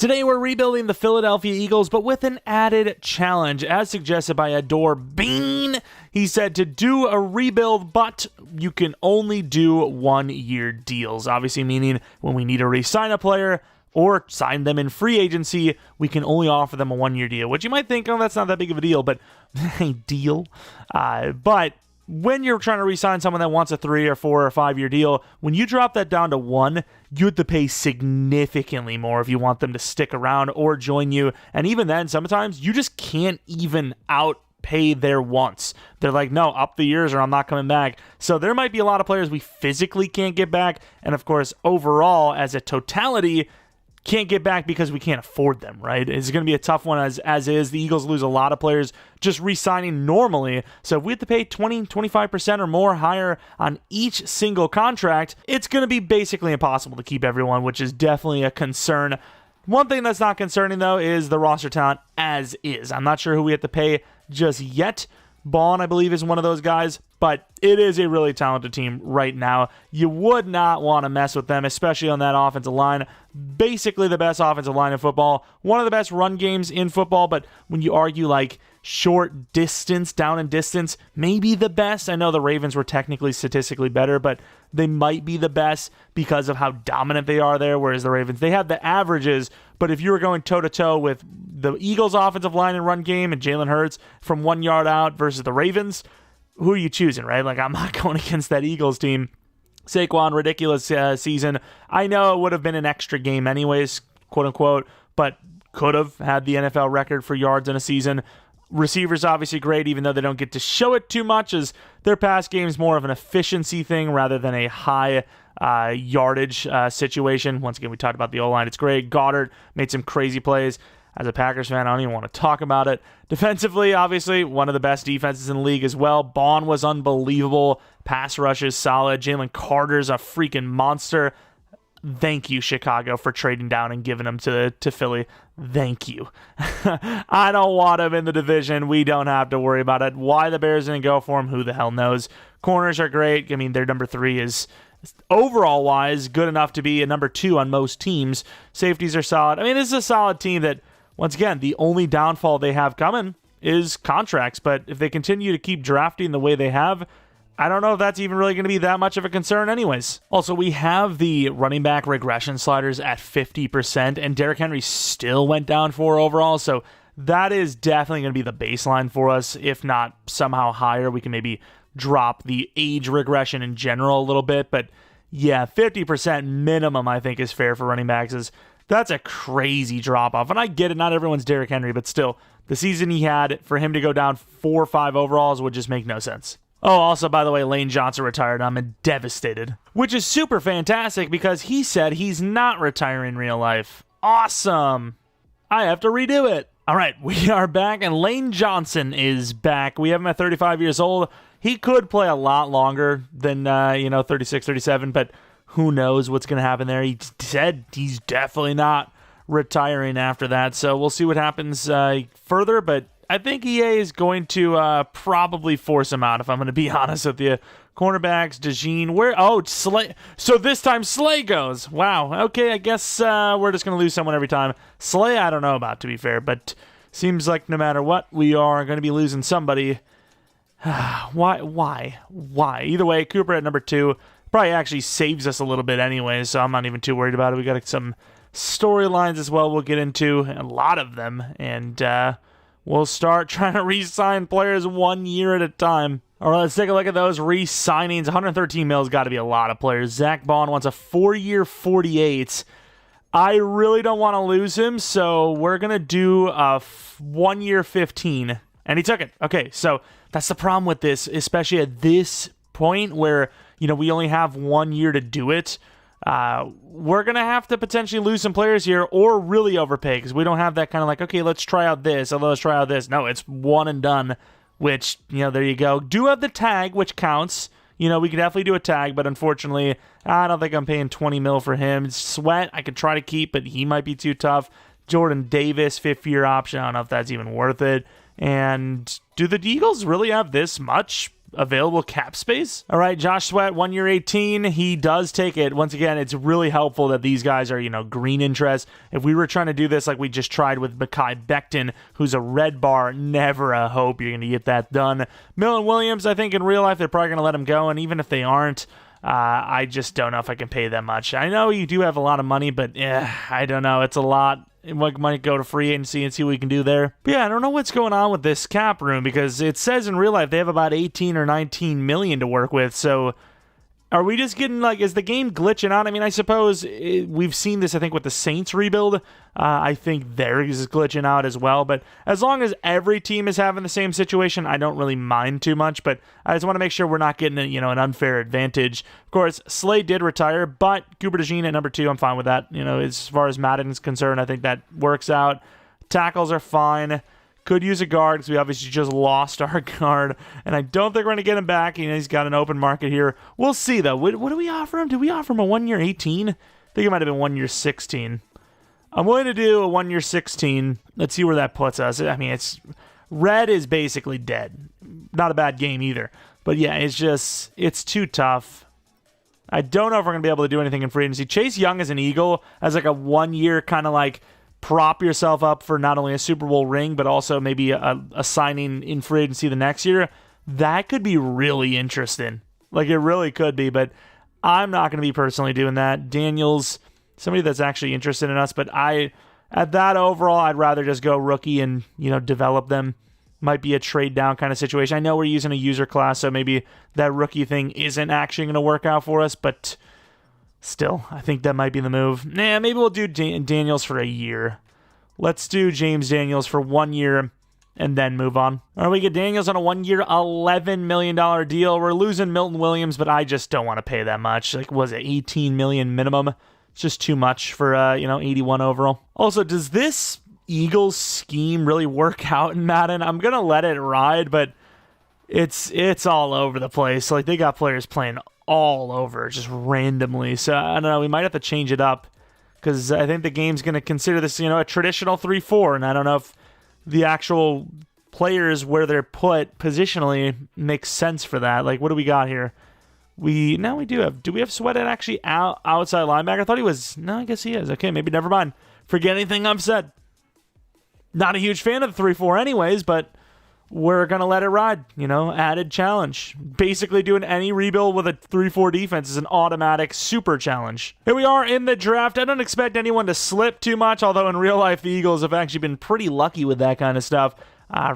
Today we're rebuilding the Philadelphia Eagles, but with an added challenge, as suggested by Adorebean. He said to do a rebuild, but you can only do 1-year deals. Obviously meaning when we need to re-sign a player or sign them in free agency, we can only offer them a 1-year deal, which you might think, oh, that's not that big of a deal, but deal. But when you're trying to re-sign someone that wants a 3 or 4 or 5-year deal, when you drop that down to 1, you have to pay significantly more if you want them to stick around or join you. And even then, sometimes you just can't even outpay their wants. They're like, no, up the years or I'm not coming back. So there might be a lot of players we physically can't get back. And of course, overall, as a totality, can't get back because we can't afford them, right? It's going to be a tough one as is. The Eagles lose a lot of players just re-signing normally. So if we have to pay 20, 25% or more higher on each single contract, it's going to be basically impossible to keep everyone, which is definitely a concern. One thing that's not concerning, though, is the roster talent as is. I'm not sure who we have to pay just yet. Bond, I believe, is one of those guys, but it is a really talented team right now. You would not want to mess with them, especially on that offensive line. Basically the best offensive line in football. One of the best run games in football, but when you argue like short distance, down and distance, maybe the best. I know the Ravens were technically statistically better, but they might be the best because of how dominant they are there, whereas the Ravens, they have the averages, but if you were going toe-to-toe with the Eagles' offensive line and run game and Jalen Hurts from 1 yard out versus the Ravens, who are you choosing, right? Like, I'm not going against that Eagles team. Saquon, ridiculous season. I know it would have been an extra game anyways, quote-unquote, but could have had the NFL record for yards in a season. Receivers obviously great, even though they don't get to show it too much, as their pass game is more of an efficiency thing rather than a high yardage situation. Once again, we talked about the O-line. It's great. Goddard made some crazy plays. As a Packers fan, I don't even want to talk about it. Defensively, obviously, one of the best defenses in the league as well. Bond was unbelievable. Pass rush is solid. Jalen Carter's a freaking monster. Thank you, Chicago, for trading down and giving him to Philly. Thank you. I don't want him in the division. We don't have to worry about it. Why the Bears didn't go for him, who the hell knows. Corners are great. I mean, their number 3 is overall-wise good enough to be a number 2 on most teams. Safeties are solid. I mean, this is a solid team that, once again, the only downfall they have coming is contracts. But if they continue to keep drafting the way they have, I don't know if that's even really going to be that much of a concern anyways. Also, we have the running back regression sliders at 50%, and Derrick Henry still went down 4 overall, so that is definitely going to be the baseline for us. If not somehow higher, we can maybe drop the age regression in general a little bit, but yeah, 50% minimum I think is fair for running backs. That's a crazy drop-off, and I get it, not everyone's Derrick Henry, but still, the season he had, for him to go down 4 or 5 overalls would just make no sense. Oh, also, by the way, Lane Johnson retired. I'm devastated. Which is super fantastic because he said he's not retiring in real life. Awesome. I have to redo it. All right, we are back, and Lane Johnson is back. We have him at 35 years old. He could play a lot longer than, 36, 37, but who knows what's going to happen there. He said he's definitely not retiring after that, so we'll see what happens further, but I think EA is going to probably force him out, if I'm going to be honest with you. Cornerbacks, DeJean, Slay. So this time Slay goes. Wow, okay, I guess we're just going to lose someone every time. Slay, I don't know about, to be fair, but seems like no matter what, we are going to be losing somebody. Why? Either way, Cooper at number 2 probably actually saves us a little bit anyway, so I'm not even too worried about it. We got some storylines as well we'll get into, a lot of them, and we'll start trying to re-sign players 1 year at a time. All right, let's take a look at those re-signings. 113 mil has got to be a lot of players. Zach Bond wants a 4-year 48. I really don't want to lose him, so we're going to do a 1-year 15. And he took it. Okay, so that's the problem with this, especially at this point where, we only have 1 year to do it. We're going to have to potentially lose some players here or really overpay because we don't have that kind of like, okay, let's try out this, let's try out this. No, it's one and done, which, there you go. Do have the tag, which counts. We could definitely do a tag, but unfortunately, I don't think I'm paying 20 mil for him. Sweat, I could try to keep, but he might be too tough. Jordan Davis, 5th-year option. I don't know if that's even worth it. And do the Eagles really have this much available cap space. All right, Josh Sweat, 1 year 18. He does take it. Once again, it's really helpful that these guys are, green interest. If we were trying to do this like we just tried with Mekhi Becton, who's a red bar, never a hope you're going to get that done. Milton Williams, I think in real life, they're probably going to let him go. And even if they aren't, I just don't know if I can pay that much. I know you do have a lot of money, but I don't know. It's a lot. It might go to free agency and see what we can do there. But yeah, I don't know what's going on with this cap room because it says in real life they have about 18 or 19 million to work with. So are we just getting is the game glitching out? I mean, I suppose we've seen this, I think, with the Saints rebuild. I think theirs is glitching out as well. But as long as every team is having the same situation, I don't really mind too much. But I just want to make sure we're not getting an unfair advantage. Of course, Slade did retire, but Cooper DeJean at number 2, I'm fine with that. As far as Madden is concerned, I think that works out. Tackles are fine. Could use a guard because we obviously just lost our guard, and I don't think we're going to get him back. He's got an open market here. We'll see, though. What do we offer him? Did we offer him a 1 year 18? I think it might have been 1 year 16. I'm willing to do a 1 year 16. Let's see where that puts us. I mean, red is basically dead. Not a bad game either. But yeah, it's too tough. I don't know if we're going to be able to do anything in free agency. Chase Young as an Eagle as a 1 year kind of prop yourself up for not only a Super Bowl ring, but also maybe a signing in free agency the next year. That could be really interesting. It really could be, but I'm not going to be personally doing that. Daniels, somebody that's actually interested in us, but at that overall, I'd rather just go rookie and, develop them. Might be a trade down kind of situation. I know we're using a user class, so maybe that rookie thing isn't actually going to work out for us, but still, I think that might be the move. Maybe we'll do Daniels for a year. Let's do James Daniels for 1 year and then move on. All right, we get Daniels on a 1 year, $11 million deal. We're losing Milton Williams, but I just don't want to pay that much. Was it $18 million minimum? It's just too much for, 81 overall. Also, does this Eagles scheme really work out in Madden? I'm going to let it ride, but it's all over the place. They got players playing all over, just randomly. So, I don't know, we might have to change it up because I think the game's going to consider this, a traditional 3-4, and I don't know if the actual players where they're put positionally makes sense for that. What do we got here? We do we have Sweat at actually outside linebacker? I thought he was, no, I guess he is. Okay, maybe never mind. Forget anything I've said. Not a huge fan of the 3-4 anyways, but we're going to let it ride, added challenge. Basically doing any rebuild with a 3-4 defense is an automatic super challenge. Here we are in the draft. I don't expect anyone to slip too much, although in real life, the Eagles have actually been pretty lucky with that kind of stuff.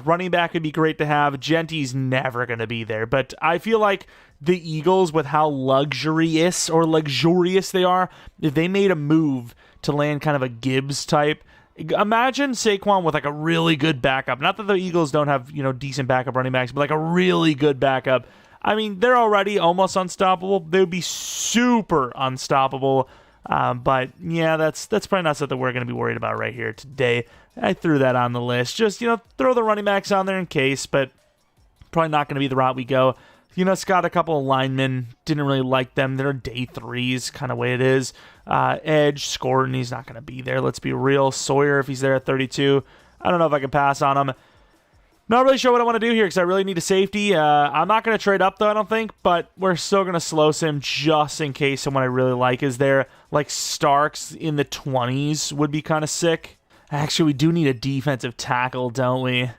Running back would be great to have. Genty's never going to be there, but I feel like the Eagles, with how luxurious they are, if they made a move to land kind of a Gibbs type, imagine Saquon with a really good backup. Not that the Eagles don't have, decent backup running backs, but a really good backup. I mean, they're already almost unstoppable. They would be super unstoppable. But yeah, that's probably not something we're going to be worried about right here today. I threw that on the list. Just, throw the running backs on there in case, but probably not going to be the route we go. It's got a couple of linemen. Didn't really like them. They're day 3s, kind of way it is. Edge, Scourton, he's not going to be there. Let's be real. Sawyer, if he's there at 32. I don't know if I can pass on him. Not really sure what I want to do here because I really need a safety. I'm not going to trade up, though, I don't think, but we're still going to slow sim just in case someone I really like is there. Starks in the 20s would be kind of sick. Actually, we do need a defensive tackle, don't we?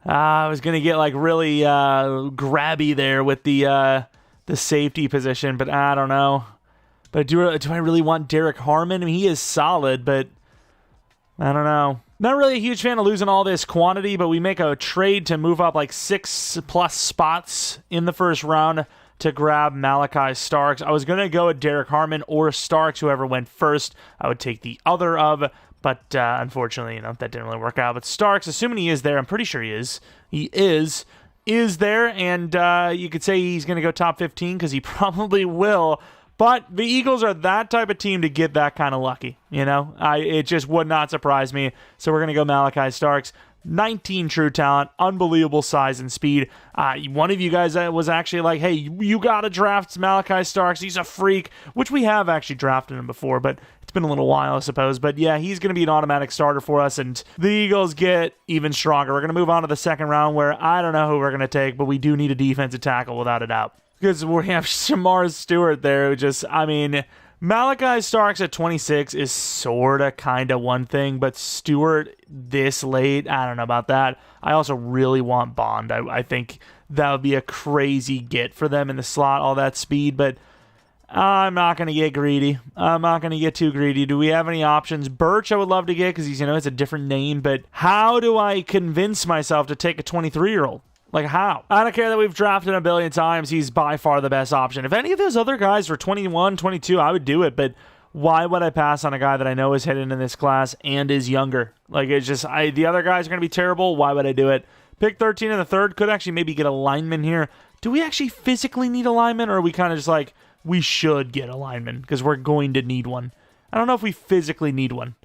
I was going to get really grabby there with the safety position, but I don't know. But do I really want Derek Harmon? I mean, he is solid, but I don't know. Not really a huge fan of losing all this quantity, but we make a trade to move up 6+ spots in the first round to grab Malachi Starks. I was going to go with Derek Harmon or Starks, whoever went first. I would take the other of, but unfortunately, that didn't really work out. But Starks, assuming he is there, I'm pretty sure he is. He is there, and you could say he's going to go top 15 because he probably will. But the Eagles are that type of team to get that kind of lucky, you know? It just would not surprise me. So we're going to go Malachi Starks. 19 true talent, unbelievable size and speed. One of you guys was actually like, hey, you got to draft Malachi Starks. He's a freak, which we have actually drafted him before, but it's been a little while, I suppose. But yeah, he's going to be an automatic starter for us, and the Eagles get even stronger. We're going to move on to the second round, where I don't know who we're going to take, but we do need a defensive tackle without a doubt. Because we have Shamar Stewart there, who just, I mean, Malachi Starks at 26 is sorta kinda one thing, but Stewart this late, I don't know about that. I also really want Bond. I think that would be a crazy get for them in the slot, all that speed, but I'm not going to get greedy. I'm not going to get too greedy. Do we have any options? Birch I would love to get because he's, it's a different name, but how do I convince myself to take a 23-year-old? Like, how? I don't care that we've drafted him a billion times. He's by far the best option. If any of those other guys were 21, 22, I would do it. But why would I pass on a guy that I know is hidden in this class and is younger? Like, it's just, the other guys are going to be terrible. Why would I do it? Pick 13 in the third. Could actually maybe get a lineman here. Do we actually physically need a lineman? Or are we kind of just like, we should get a lineman because we're going to need one? I don't know if we physically need one.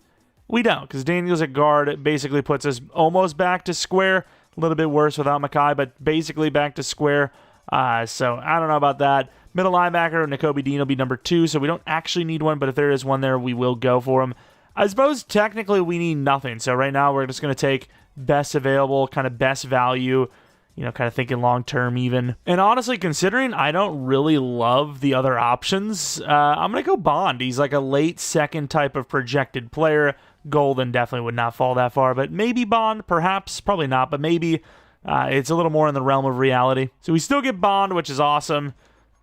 We don't, because Daniels at guard basically puts us almost back to square. A little bit worse without Mackay, but basically back to square. So I don't know about that. Middle linebacker, Nakobe Dean will be number 2, so we don't actually need one, but if there is one there, we will go for him. I suppose technically we need nothing, so right now we're just going to take best available, kind of best value, kind of thinking long-term even. And honestly, considering I don't really love the other options, I'm going to go Bond. He's like a late second type of projected player. Golden definitely would not fall that far, but maybe Bond, perhaps, probably not, but maybe it's a little more in the realm of reality. So we still get Bond, which is awesome.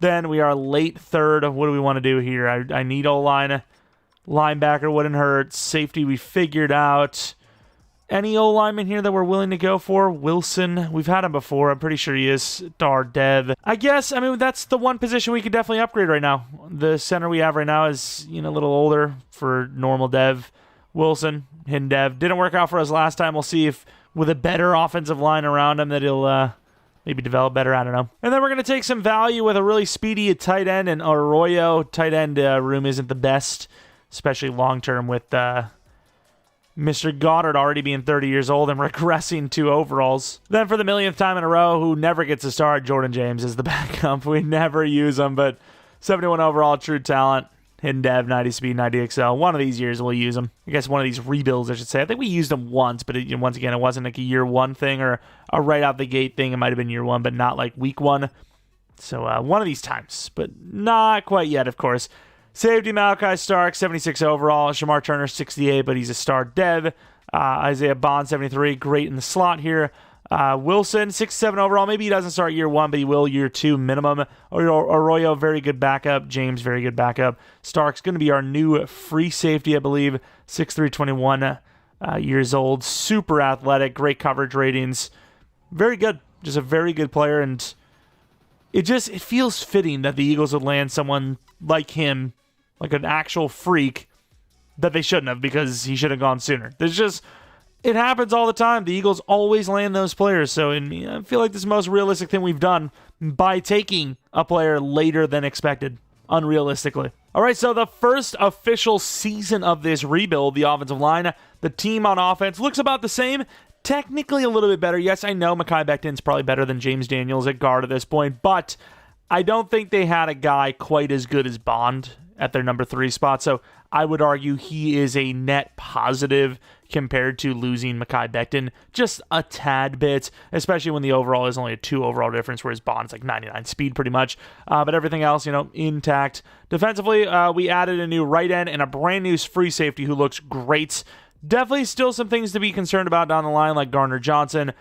Then we are late third. What do we want to do here? I need O-line. Linebacker wouldn't hurt. Safety we figured out. Any O-lineman here that we're willing to go for? Wilson, we've had him before. I'm pretty sure he is star dev. I guess, that's the one position we could definitely upgrade right now. The center we have right now is, a little older for normal dev. Wilson, hidden dev. Didn't work out for us last time. We'll see if with a better offensive line around him that he'll maybe develop better. I don't know. And then we're going to take some value with a really speedy tight end, and Arroyo. Tight end room isn't the best, especially long-term with Mr. Goddard already being 30 years old and regressing 2 overalls. Then for the millionth time in a row, who never gets a start, Jordan James is the backup. We never use him, but 71 overall, true talent. Hidden dev, 90 speed, 90 XL. One of these years we'll use them. I guess one of these rebuilds, I should say. I think we used them once, but once again, it wasn't like a year 1 thing or a right out the gate thing. It might have been year 1, but not like week 1. So one of these times, but not quite yet, of course. Safety, Malachi Stark, 76 overall. Shamar Turner, 68, but he's a star dev. Isaiah Bond, 73, great in the slot here. Wilson, 67 overall. Maybe he doesn't start year 1, but he will year 2 minimum. Arroyo, very good backup. James, very good backup. Stark's going to be our new free safety, I believe. 6'3", 21 years old. Super athletic. Great coverage ratings. Very good. Just a very good player. And it feels fitting that the Eagles would land someone like him, like an actual freak, that they shouldn't have because he should have gone sooner. It happens all the time. The Eagles always land those players. So I feel like this is the most realistic thing we've done by taking a player later than expected, unrealistically. All right, so the first official season of this rebuild, the offensive line, the team on offense looks about the same. Technically a little bit better. Yes, I know Mekhi Becton's probably better than James Daniels at guard at this point, but I don't think they had a guy quite as good as Bond at their number 3 spot. So I would argue he is a net positive compared to losing Mekhi Becton just a tad bit, especially when the overall is only a 2 overall difference, whereas Bond's like 99 speed pretty much. But everything else, intact. Defensively, we added a new right end and a brand new free safety who looks great. Definitely still some things to be concerned about down the line, like Gardner Johnson,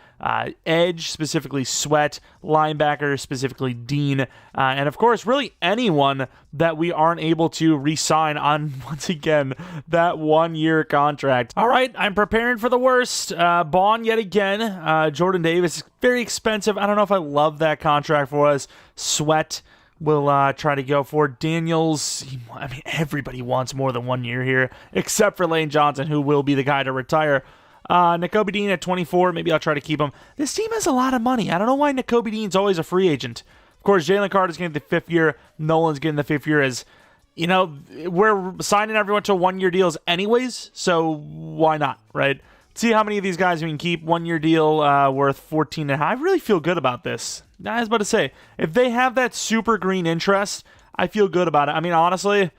edge, specifically Sweat, linebacker, specifically Dean, and of course, really anyone that we aren't able to re-sign on, once again, that 1-year contract. All right, I'm preparing for the worst. Bond yet again. Jordan Davis, very expensive. I don't know if I love that contract for us. Sweat. We'll try to go for Daniels. Everybody wants more than 1 year here, except for Lane Johnson, who will be the guy to retire. Nakobe Dean at 24. Maybe I'll try to keep him. This team has a lot of money. I don't know why Nakobe Dean's always a free agent. Of course, Jalen Carter's getting the 5th year. Nolan's getting the 5th year as you know, we're signing everyone to 1-year deals anyways, so why not, right? See how many of these guys we can keep. 1-year deal worth 14.5. I really feel good about this. I was about to say, if they have that super green interest, I feel good about it. I mean, honestly,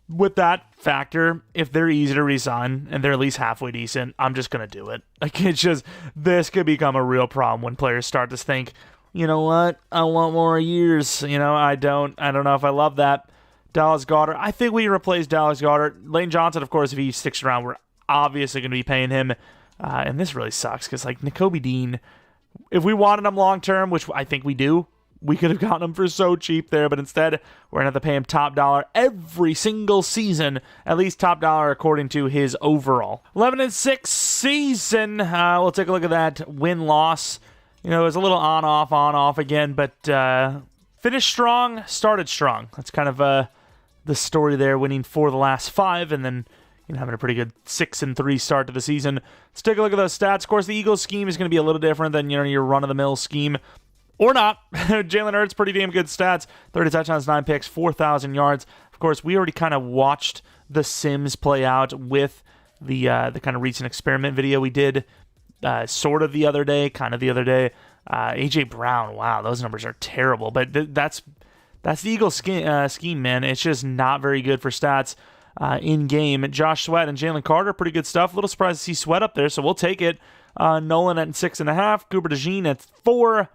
with that factor, if they're easy to re-sign and they're at least halfway decent, I'm just going to do it. Like, it's just, this could become a real problem when players start to think, you know what, I want more years. You know, I don't know if I love that. Dallas Goedert, I think we replace Dallas Goedert. Lane Johnson, of course, if he sticks around, we're obviously going to be paying him. And this really sucks because, like, Nakobe Dean, if we wanted him long-term, which I think we do, we could have gotten him for so cheap there, but instead, we're going to have to pay him top dollar every single season, at least top dollar according to his overall. 11-6 season. We'll take a look at that win-loss. You know, it was a little on-off again, but finished strong, started strong. That's kind of the story there, winning 4 of the last 5, and then having a pretty good 6-3 start to the season. Let's take a look at those stats. Of course, the Eagles scheme is going to be a little different than your run-of-the-mill scheme. Or not. Jalen Hurts, pretty damn good stats. 30 touchdowns, 9 picks, 4,000 yards. Of course, we already kind of watched the Sims play out with the kind of recent experiment video we did sort of the other day, kind of the other day. A.J. Brown, wow, those numbers are terrible. But that's the Eagles scheme, man. It's just not very good for stats in-game. Josh Sweat and Jalen Carter, pretty good stuff. A little surprised to see Sweat up there, so we'll take it. Nolan at 6.5. Cooper DeJean at 4.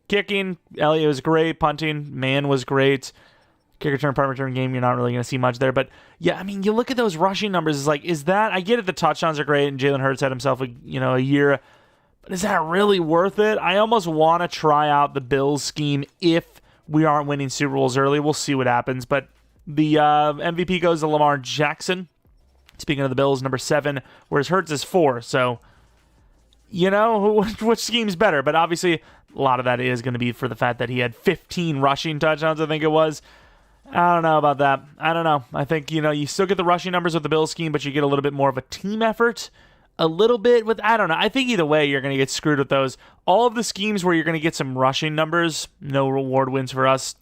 Kicking, Elliott was great. Punting, man was great. Kick return, punt return game, you're not really going to see much there. But, yeah, I mean, you look at those rushing numbers. It's like, is that... I get it, the touchdowns are great, and Jalen Hurts had himself a year. But is that really worth it? I almost want to try out the Bills scheme if we aren't winning Super Bowls early. We'll see what happens. But the MVP goes to Lamar Jackson. Speaking of the Bills, number 7, whereas Hurts is 4. So, you know, which scheme's better? But obviously, a lot of that is going to be for the fact that he had 15 rushing touchdowns, I think it was. I don't know about that. I don't know. I think, you still get the rushing numbers with the Bills scheme, but you get a little bit more of a team effort. A little bit with, I don't know. I think either way, you're going to get screwed with those. All of the schemes where you're going to get some rushing numbers, no reward wins for us,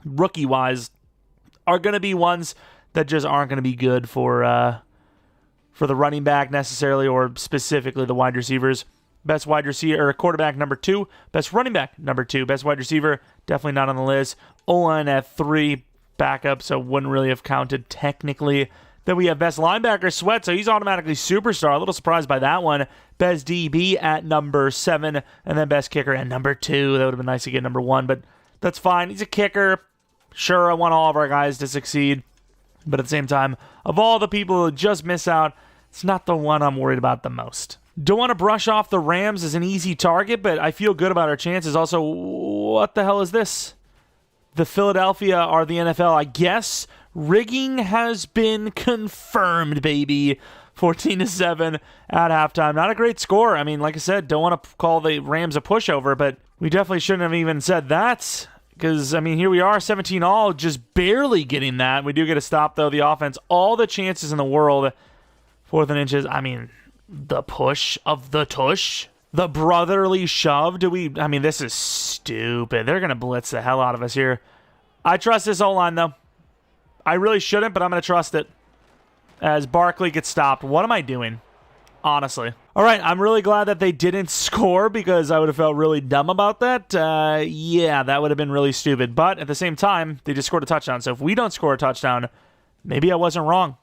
rookie-wise, are going to be ones that just aren't going to be good for the running back necessarily, or specifically the wide receivers. Best wide receiver or quarterback, number 2. Best running back, number 2. Best wide receiver, definitely not on the list. O-line at 3. Backup, so wouldn't really have counted technically. Then we have best linebacker, Sweat, so he's automatically superstar. A little surprised by that one. Best DB at number 7. And then best kicker at number 2. That would have been nice to get number 1, but that's fine. He's a kicker. Sure, I want all of our guys to succeed. But at the same time, of all the people who just miss out, it's not the one I'm worried about the most. Don't want to brush off the Rams as an easy target, but I feel good about our chances. Also, what the hell is this? The Philadelphia are the NFL, I guess. Rigging has been confirmed, baby. 14-7 at halftime. Not a great score. I mean, like I said, don't want to call the Rams a pushover, but we definitely shouldn't have even said that. Because, I mean, here we are, 17-all, just barely getting that. We do get a stop, though. The offense, all the chances in the world. 4th and inches. I mean, the push of the tush. The brotherly shove. This is stupid. They're going to blitz the hell out of us here. I trust this O-line, though. I really shouldn't, but I'm going to trust it. As Barkley gets stopped. What am I doing? Honestly. All right, I'm really glad that they didn't score because I would have felt really dumb about that. Yeah, that would have been really stupid. But at the same time, they just scored a touchdown. So if we don't score a touchdown, maybe I wasn't wrong.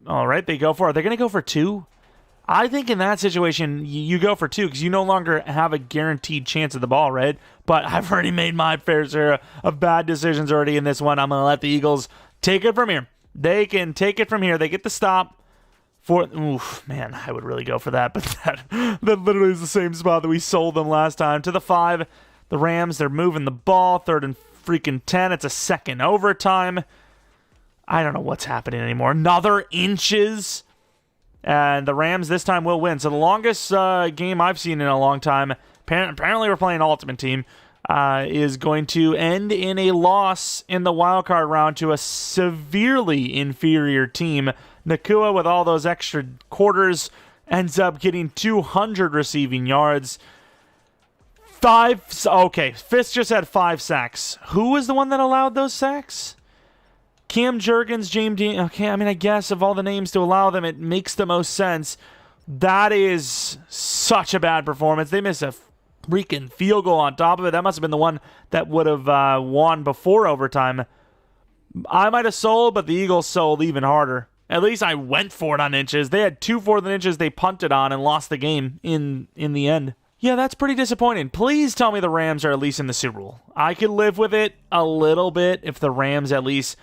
All right, they go for it. They're going to go for 2? I think in that situation, you go for 2 because you no longer have a guaranteed chance at the ball, right? But I've already made my fair share of bad decisions already in this one. I'm going to let the Eagles take it from here. They can take it from here. They get the stop. Oof, man, I would really go for that. But that literally is the same spot that we sold them last time. To the 5, the Rams, they're moving the ball. 3rd and freaking 10. It's a second overtime. I don't know what's happening anymore. Another inches. And the Rams this time will win. So the longest game I've seen in a long time, apparently we're playing Ultimate Team, is going to end in a loss in the wildcard round to a severely inferior team. Nakua, with all those extra quarters, ends up getting 200 receiving yards. Okay, Fitz just had 5 sacks. Who was the one that allowed those sacks? Cam Jurgens, James Dean. Okay, I mean, I guess of all the names to allow them, it makes the most sense. That is such a bad performance. They missed a freaking field goal on top of it. That must have been the one that would have won before overtime. I might have sold, but the Eagles sold even harder. At least I went for it on inches. They had 2 4th and inches they punted on and lost the game in the end. Yeah, that's pretty disappointing. Please tell me the Rams are at least in the Super Bowl. I could live with it a little bit if the Rams at least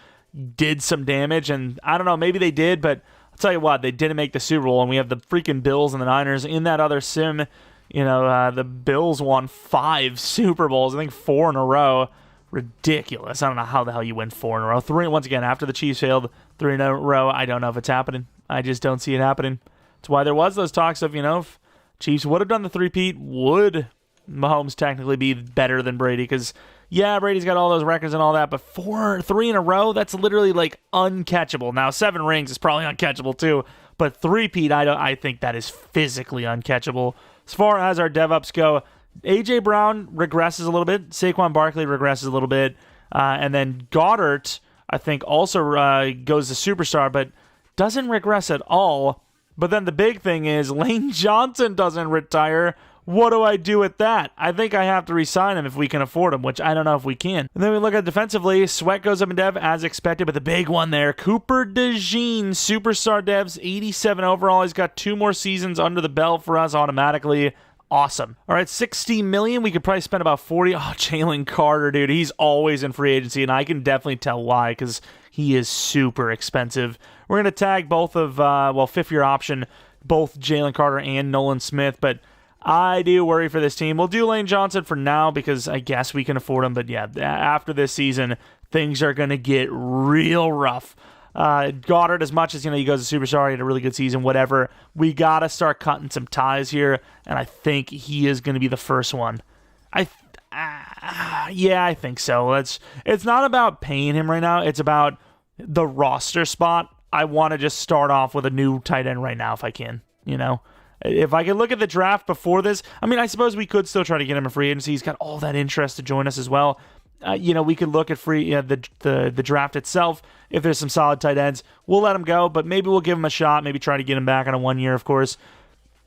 did some damage. And I don't know, maybe they did, but I'll tell you what, they didn't make the Super Bowl. And we have the freaking Bills and the Niners in that other sim. You know, the Bills won 5 Super Bowls, I think 4 in a row. Ridiculous. I don't know how the hell you win 4 in a row. 3, once again, after the Chiefs failed 3 in a row, I don't know if it's happening. I just don't see it happening. That's why there was those talks of, you know, if Chiefs would have done the three-peat, would Mahomes technically be better than Brady? Because, yeah, Brady's got all those records and all that, but 3 in a row, that's literally, like, uncatchable. Now, 7 rings is probably uncatchable, too, but three-peat, I think that is physically uncatchable. As far as our dev-ups go, A.J. Brown regresses a little bit. Saquon Barkley regresses a little bit. And then Goddard, I think, also goes to superstar, but doesn't regress at all. But then the big thing is Lane Johnson doesn't retire. What do I do with that? I think I have to re-sign him if we can afford him, which I don't know if we can. And then we look at defensively. Sweat goes up in dev as expected, but the big one there, Cooper DeJean, superstar devs, 87 overall. He's got 2 more seasons under the belt for us automatically. Awesome. All right, $60 million. We could probably spend about 40. Oh, Jalen Carter, dude. He's always in free agency, and I can definitely tell why, because he is super expensive. We're going to tag both of, 5th-year option, both Jalen Carter and Nolan Smith, but I do worry for this team. We'll do Lane Johnson for now because I guess we can afford him, but yeah, after this season, things are going to get real rough. Goddard, as much as, you know, he goes to superstar, he had a really good season, whatever, we got to start cutting some ties here, and I think he is going to be the first one. Yeah, I think so. It's not about paying him right now. It's about the roster spot. I want to just start off with a new tight end right now if I can, you know. If I could look at the draft before this, I mean, I suppose we could still try to get him a free agency. He's got all that interest to join us as well. You know, we could look at the draft itself. If there's some solid tight ends, we'll let him go, but maybe we'll give him a shot, maybe try to get him back on a 1 year, of course,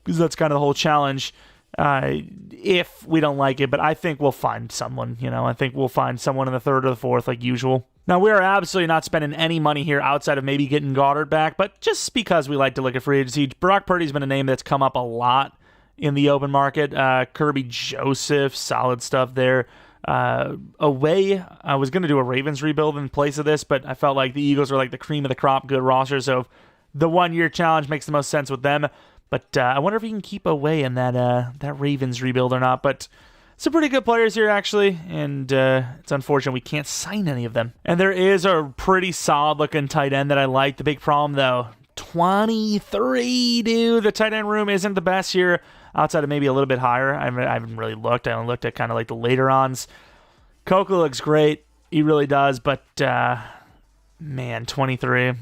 because that's kind of the whole challenge if we don't like it. But I think we'll find someone, you know. I think we'll find someone in the 3rd or the 4th, like usual. Now, we are absolutely not spending any money here outside of maybe getting Goddard back, but just because we like to look at free agency. Brock Purdy's been a name that's come up a lot in the open market. Kirby Joseph, solid stuff there. Away, I was going to do a Ravens rebuild in place of this, but I felt like the Eagles are like the cream of the crop, good roster, so the 1 year challenge makes the most sense with them. But I wonder if he can keep Away in that Ravens rebuild or not. But some pretty good players here, actually, and it's unfortunate we can't sign any of them. And there is a pretty solid-looking tight end that I like. The big problem, though, 23, dude. The tight end room isn't the best here. Outside of maybe a little bit higher. I haven't really looked. I only looked at kind of like the later ons. Coco looks great. He really does. But, man, 23.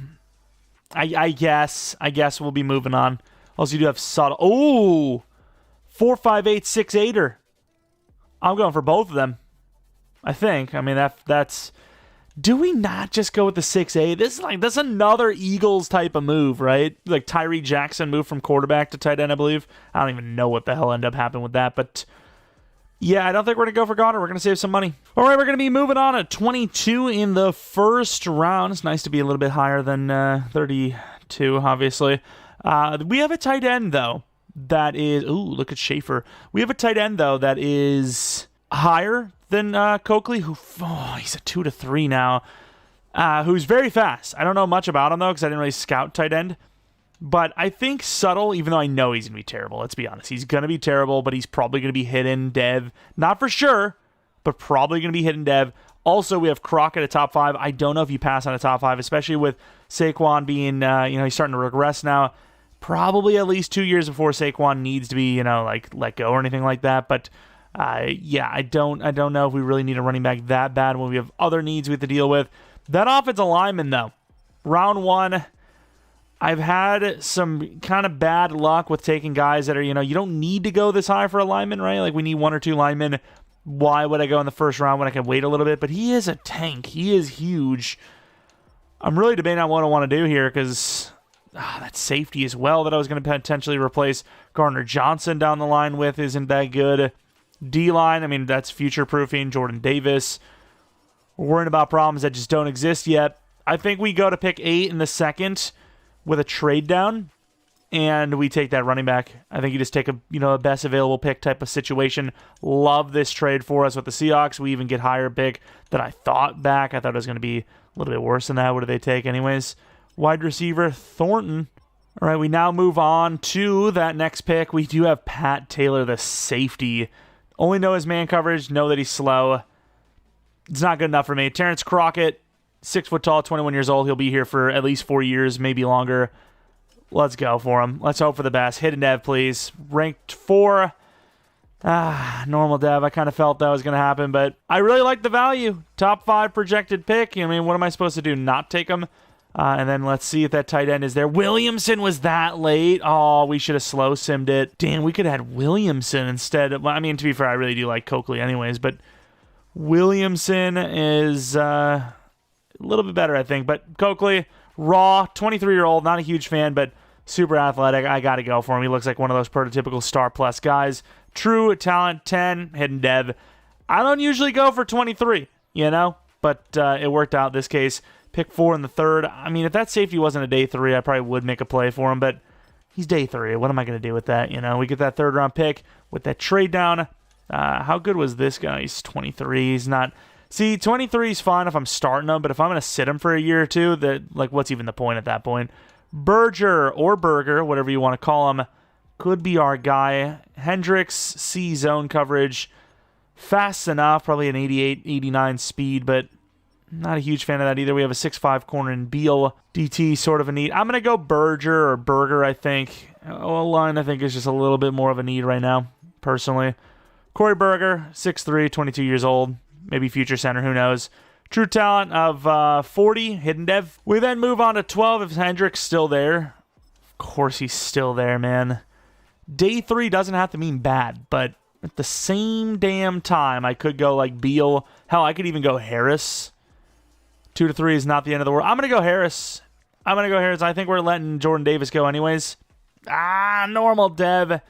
I guess we'll be moving on. Also, you do have Subtle. Oh, 4.58, 6.8er. I'm going for both of them. I think. I mean, that's... Do we not just go with the 6'8"? That's another Eagles type of move, right? Like Tyree Jackson moved from quarterback to tight end, I believe. I don't even know what the hell ended up happening with that, but yeah, I don't think we're going to go for Goddard. We're going to save some money. All right, we're going to be moving on at 22 in the first round. It's nice to be a little bit higher than 32, obviously. We have a tight end, though, that is... Ooh, look at Schaefer. We have a tight end, though, that is higher than Coakley, who he's a 2 to 3 now, who's very fast. I don't know much about him, though, because I didn't really scout tight end. But I think Subtle, even though I know he's going to be terrible, let's be honest. He's going to be terrible, but he's probably going to be hidden dev. Not for sure, but probably going to be hidden dev. Also, we have Crockett at top 5. I don't know if you pass on a top 5, especially with Saquon being, he's starting to regress now. Probably at least 2 years before Saquon needs to be, like let go or anything like that. But I don't know if we really need a running back that bad when we have other needs we have to deal with. That offensive lineman, though, round 1, I've had some kind of bad luck with taking guys that are, you don't need to go this high for a lineman, right? Like, we need 1 or 2 linemen. Why would I go in the first round when I can wait a little bit? But he is a tank. He is huge. I'm really debating on what I want to do here because that safety as well that I was going to potentially replace Gardner Johnson down the line with isn't that good. D-line, I mean, that's future-proofing. Jordan Davis. We're worrying about problems that just don't exist yet. I think we go to pick 8 in the second with a trade down, and we take that running back. I think you just take a best available pick type of situation. Love this trade for us with the Seahawks. We even get higher pick than I thought back. I thought it was going to be a little bit worse than that. What do they take anyways? Wide receiver Thornton. All right, we now move on to that next pick. We do have Pat Taylor, the safety. Only know his man coverage, know that he's slow. It's not good enough for me. Terrence Crockett, 6 foot tall, 21 years old. He'll be here for at least 4 years, maybe longer. Let's go for him. Let's hope for the best. Hidden dev, please. Ranked 4. Normal dev. I kind of felt that was going to happen, but I really like the value. Top 5 projected pick. I mean, what am I supposed to do? Not take him? And then let's see if that tight end is there. Williamson was that late. Oh, we should have slow simmed it. Damn, we could have had Williamson instead. I mean, to be fair, I really do like Coakley anyways, but Williamson is a little bit better, I think. But Coakley, raw, 23-year-old, not a huge fan, but super athletic. I got to go for him. He looks like one of those prototypical star plus guys. True talent, 10, hidden dev. I don't usually go for 23, but it worked out this case. Pick 4 in the third. I mean, if that safety wasn't a day 3, I probably would make a play for him, but he's day 3. What am I going to do with that? We get that third round pick with that trade down. How good was this guy? He's 23. He's not. See, 23 is fine if I'm starting him, but if I'm going to sit him for a year or two, what's even the point at that point? Berger or Berger, whatever you want to call him, could be our guy. Hendricks, C zone coverage. Fast enough, probably an 88, 89 speed, but not a huge fan of that either. We have a 6'5 corner in Beal. DT, sort of a need. I'm going to go Berger or Berger, I think. O-line, I think, is just a little bit more of a need right now, personally. Corey Berger, 6'3", 22 years old. Maybe future center, who knows. True talent of 40, hidden dev. We then move on to 12 if Hendrick's still there. Of course he's still there, man. Day 3 doesn't have to mean bad, but at the same damn time, I could go like Beal. Hell, I could even go Harris. 2 to 3 is not the end of the world. I'm going to go Harris. I think we're letting Jordan Davis go anyways. Normal dev.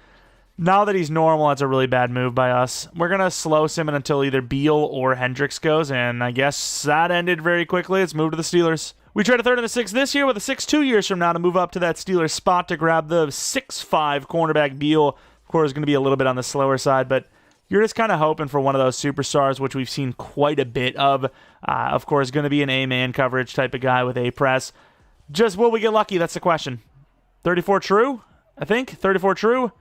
Now that he's normal, that's a really bad move by us. We're going to slow sim it until either Beal or Hendricks goes, and I guess that ended very quickly. Let's move to the Steelers. We trade a 3rd and a 6th this year with a 6th 2 years from now to move up to that Steelers spot to grab the 6'5 cornerback Beal. Of course, going to be a little bit on the slower side, but you're just kind of hoping for one of those superstars, which we've seen quite a bit of. Of course, going to be an A-man coverage type of guy with A-press. Just will we get lucky? That's the question. 34 true, I think. 34 true.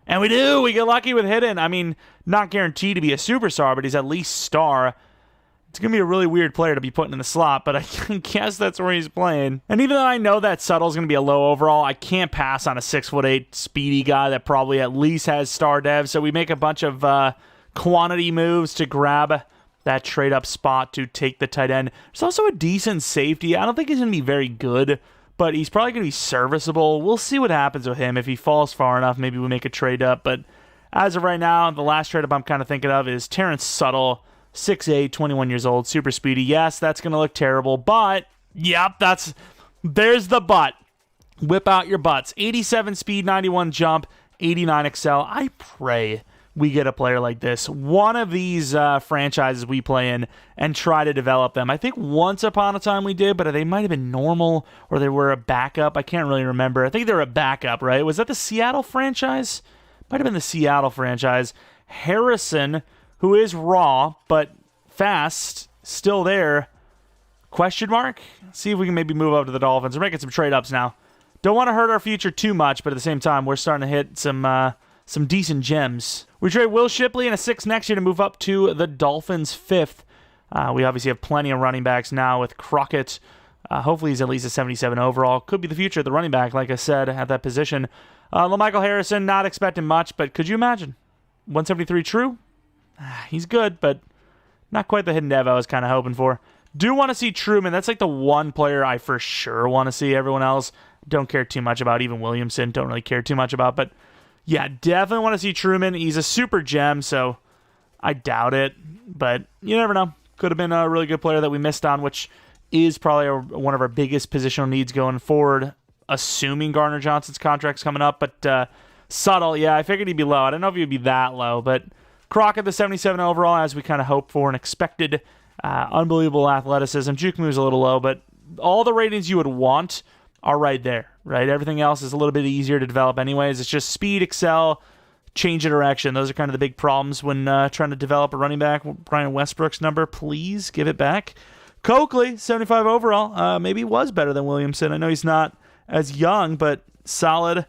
And we do. We get lucky with hidden. I mean, not guaranteed to be a superstar, but he's at least star. It's going to be a really weird player to be putting in the slot, but I guess that's where he's playing. And even though I know that Suttle's going to be a low overall, I can't pass on a 6'8" speedy guy that probably at least has star dev. So we make a bunch of quantity moves to grab that trade-up spot to take the tight end. There's also a decent safety. I don't think he's going to be very good, but he's probably going to be serviceable. We'll see what happens with him. If he falls far enough, maybe we make a trade-up. But as of right now, the last trade-up I'm kind of thinking of is Terrence Suttle. 6'8", 21 years old, super speedy. Yes, that's going to look terrible, but, yep, there's the but. Whip out your butts. 87 speed, 91 jump, 89 excel. I pray we get a player like this. One of these franchises we play in and try to develop them. I think once upon a time we did, but they might have been normal or they were a backup. I can't really remember. I think they were a backup, right? Was that the Seattle franchise? Might have been the Seattle franchise. Harrison, who is raw, but fast, still there. Question mark? See if we can maybe move up to the Dolphins. We're making some trade-ups now. Don't want to hurt our future too much, but at the same time, we're starting to hit some decent gems. We trade Will Shipley and a 6 next year to move up to the Dolphins' 5th. We obviously have plenty of running backs now with Crockett. Hopefully he's at least a 77 overall. Could be the future of the running back, like I said, at that position. LaMichael Harrison, not expecting much, but could you imagine? 173 true? He's good, but not quite the hidden dev I was kind of hoping for. Do want to see Truman. That's like the one player I for sure want to see. Everyone else, don't care too much about. Even Williamson, don't really care too much about. But yeah, definitely want to see Truman. He's a super gem, so I doubt it. But you never know. Could have been a really good player that we missed on, which is probably one of our biggest positional needs going forward, assuming Gardner Johnson's contract's coming up. But Subtle, yeah, I figured he'd be low. I don't know if he'd be that low, but Crockett, the 77 overall, as we kind of hoped for and expected. Unbelievable athleticism. Juke moves a little low, but all the ratings you would want are right there, right? Everything else is a little bit easier to develop anyways. It's just speed, excel, change of direction. Those are kind of the big problems when trying to develop a running back. Brian Westbrook's number, please give it back. Coakley, 75 overall. Maybe was better than Williamson. I know he's not as young, but solid.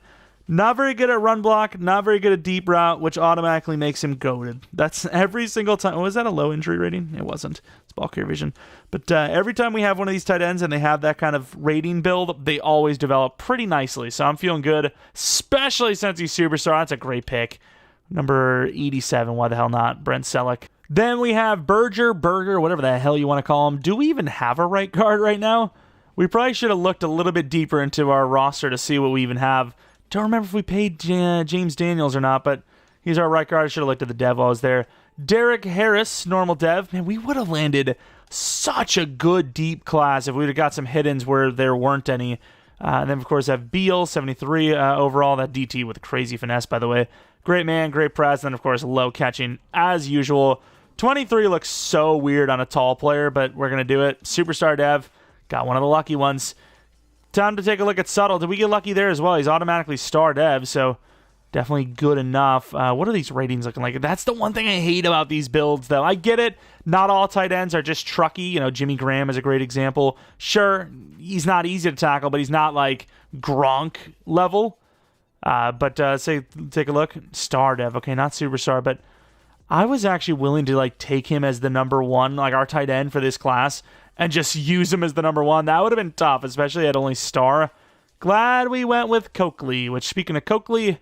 Not very good at run block, not very good at deep route, which automatically makes him goated. That's every single time. Was that a low injury rating? It wasn't. It's ball carrier vision. But every time we have one of these tight ends and they have that kind of rating build, they always develop pretty nicely. So I'm feeling good, especially since he's superstar. That's a great pick. Number 87, why the hell not? Brent Selleck. Then we have Berger, whatever the hell you want to call him. Do we even have a right guard right now? We probably should have looked a little bit deeper into our roster to see what we even have. Don't remember if we paid James Daniels or not, but he's our right guard. I should have looked at the dev while I was there. Derek Harris, normal dev. Man, we would have landed such a good deep class if we would have got some hit-ins where there weren't any. And then, of course, have Beal, 73 overall. That DT with crazy finesse, by the way. Great man, great press. And then, of course, low catching as usual. 23 looks so weird on a tall player, but we're going to do it. Superstar dev. Got one of the lucky ones. Time to take a look at Subtle. Did we get lucky there as well? He's automatically star dev, so definitely good enough. What are these ratings looking like? That's the one thing I hate about these builds, though. I get it. Not all tight ends are just trucky. You know, Jimmy Graham is a great example. Sure, he's not easy to tackle, but he's not like Gronk level. But take a look. Star dev. Okay, not superstar, but I was actually willing to like take him as the number one, like our tight end for this class, and just use him as the number one. That would have been tough, especially at only star. Glad we went with Coakley, which, speaking of Coakley,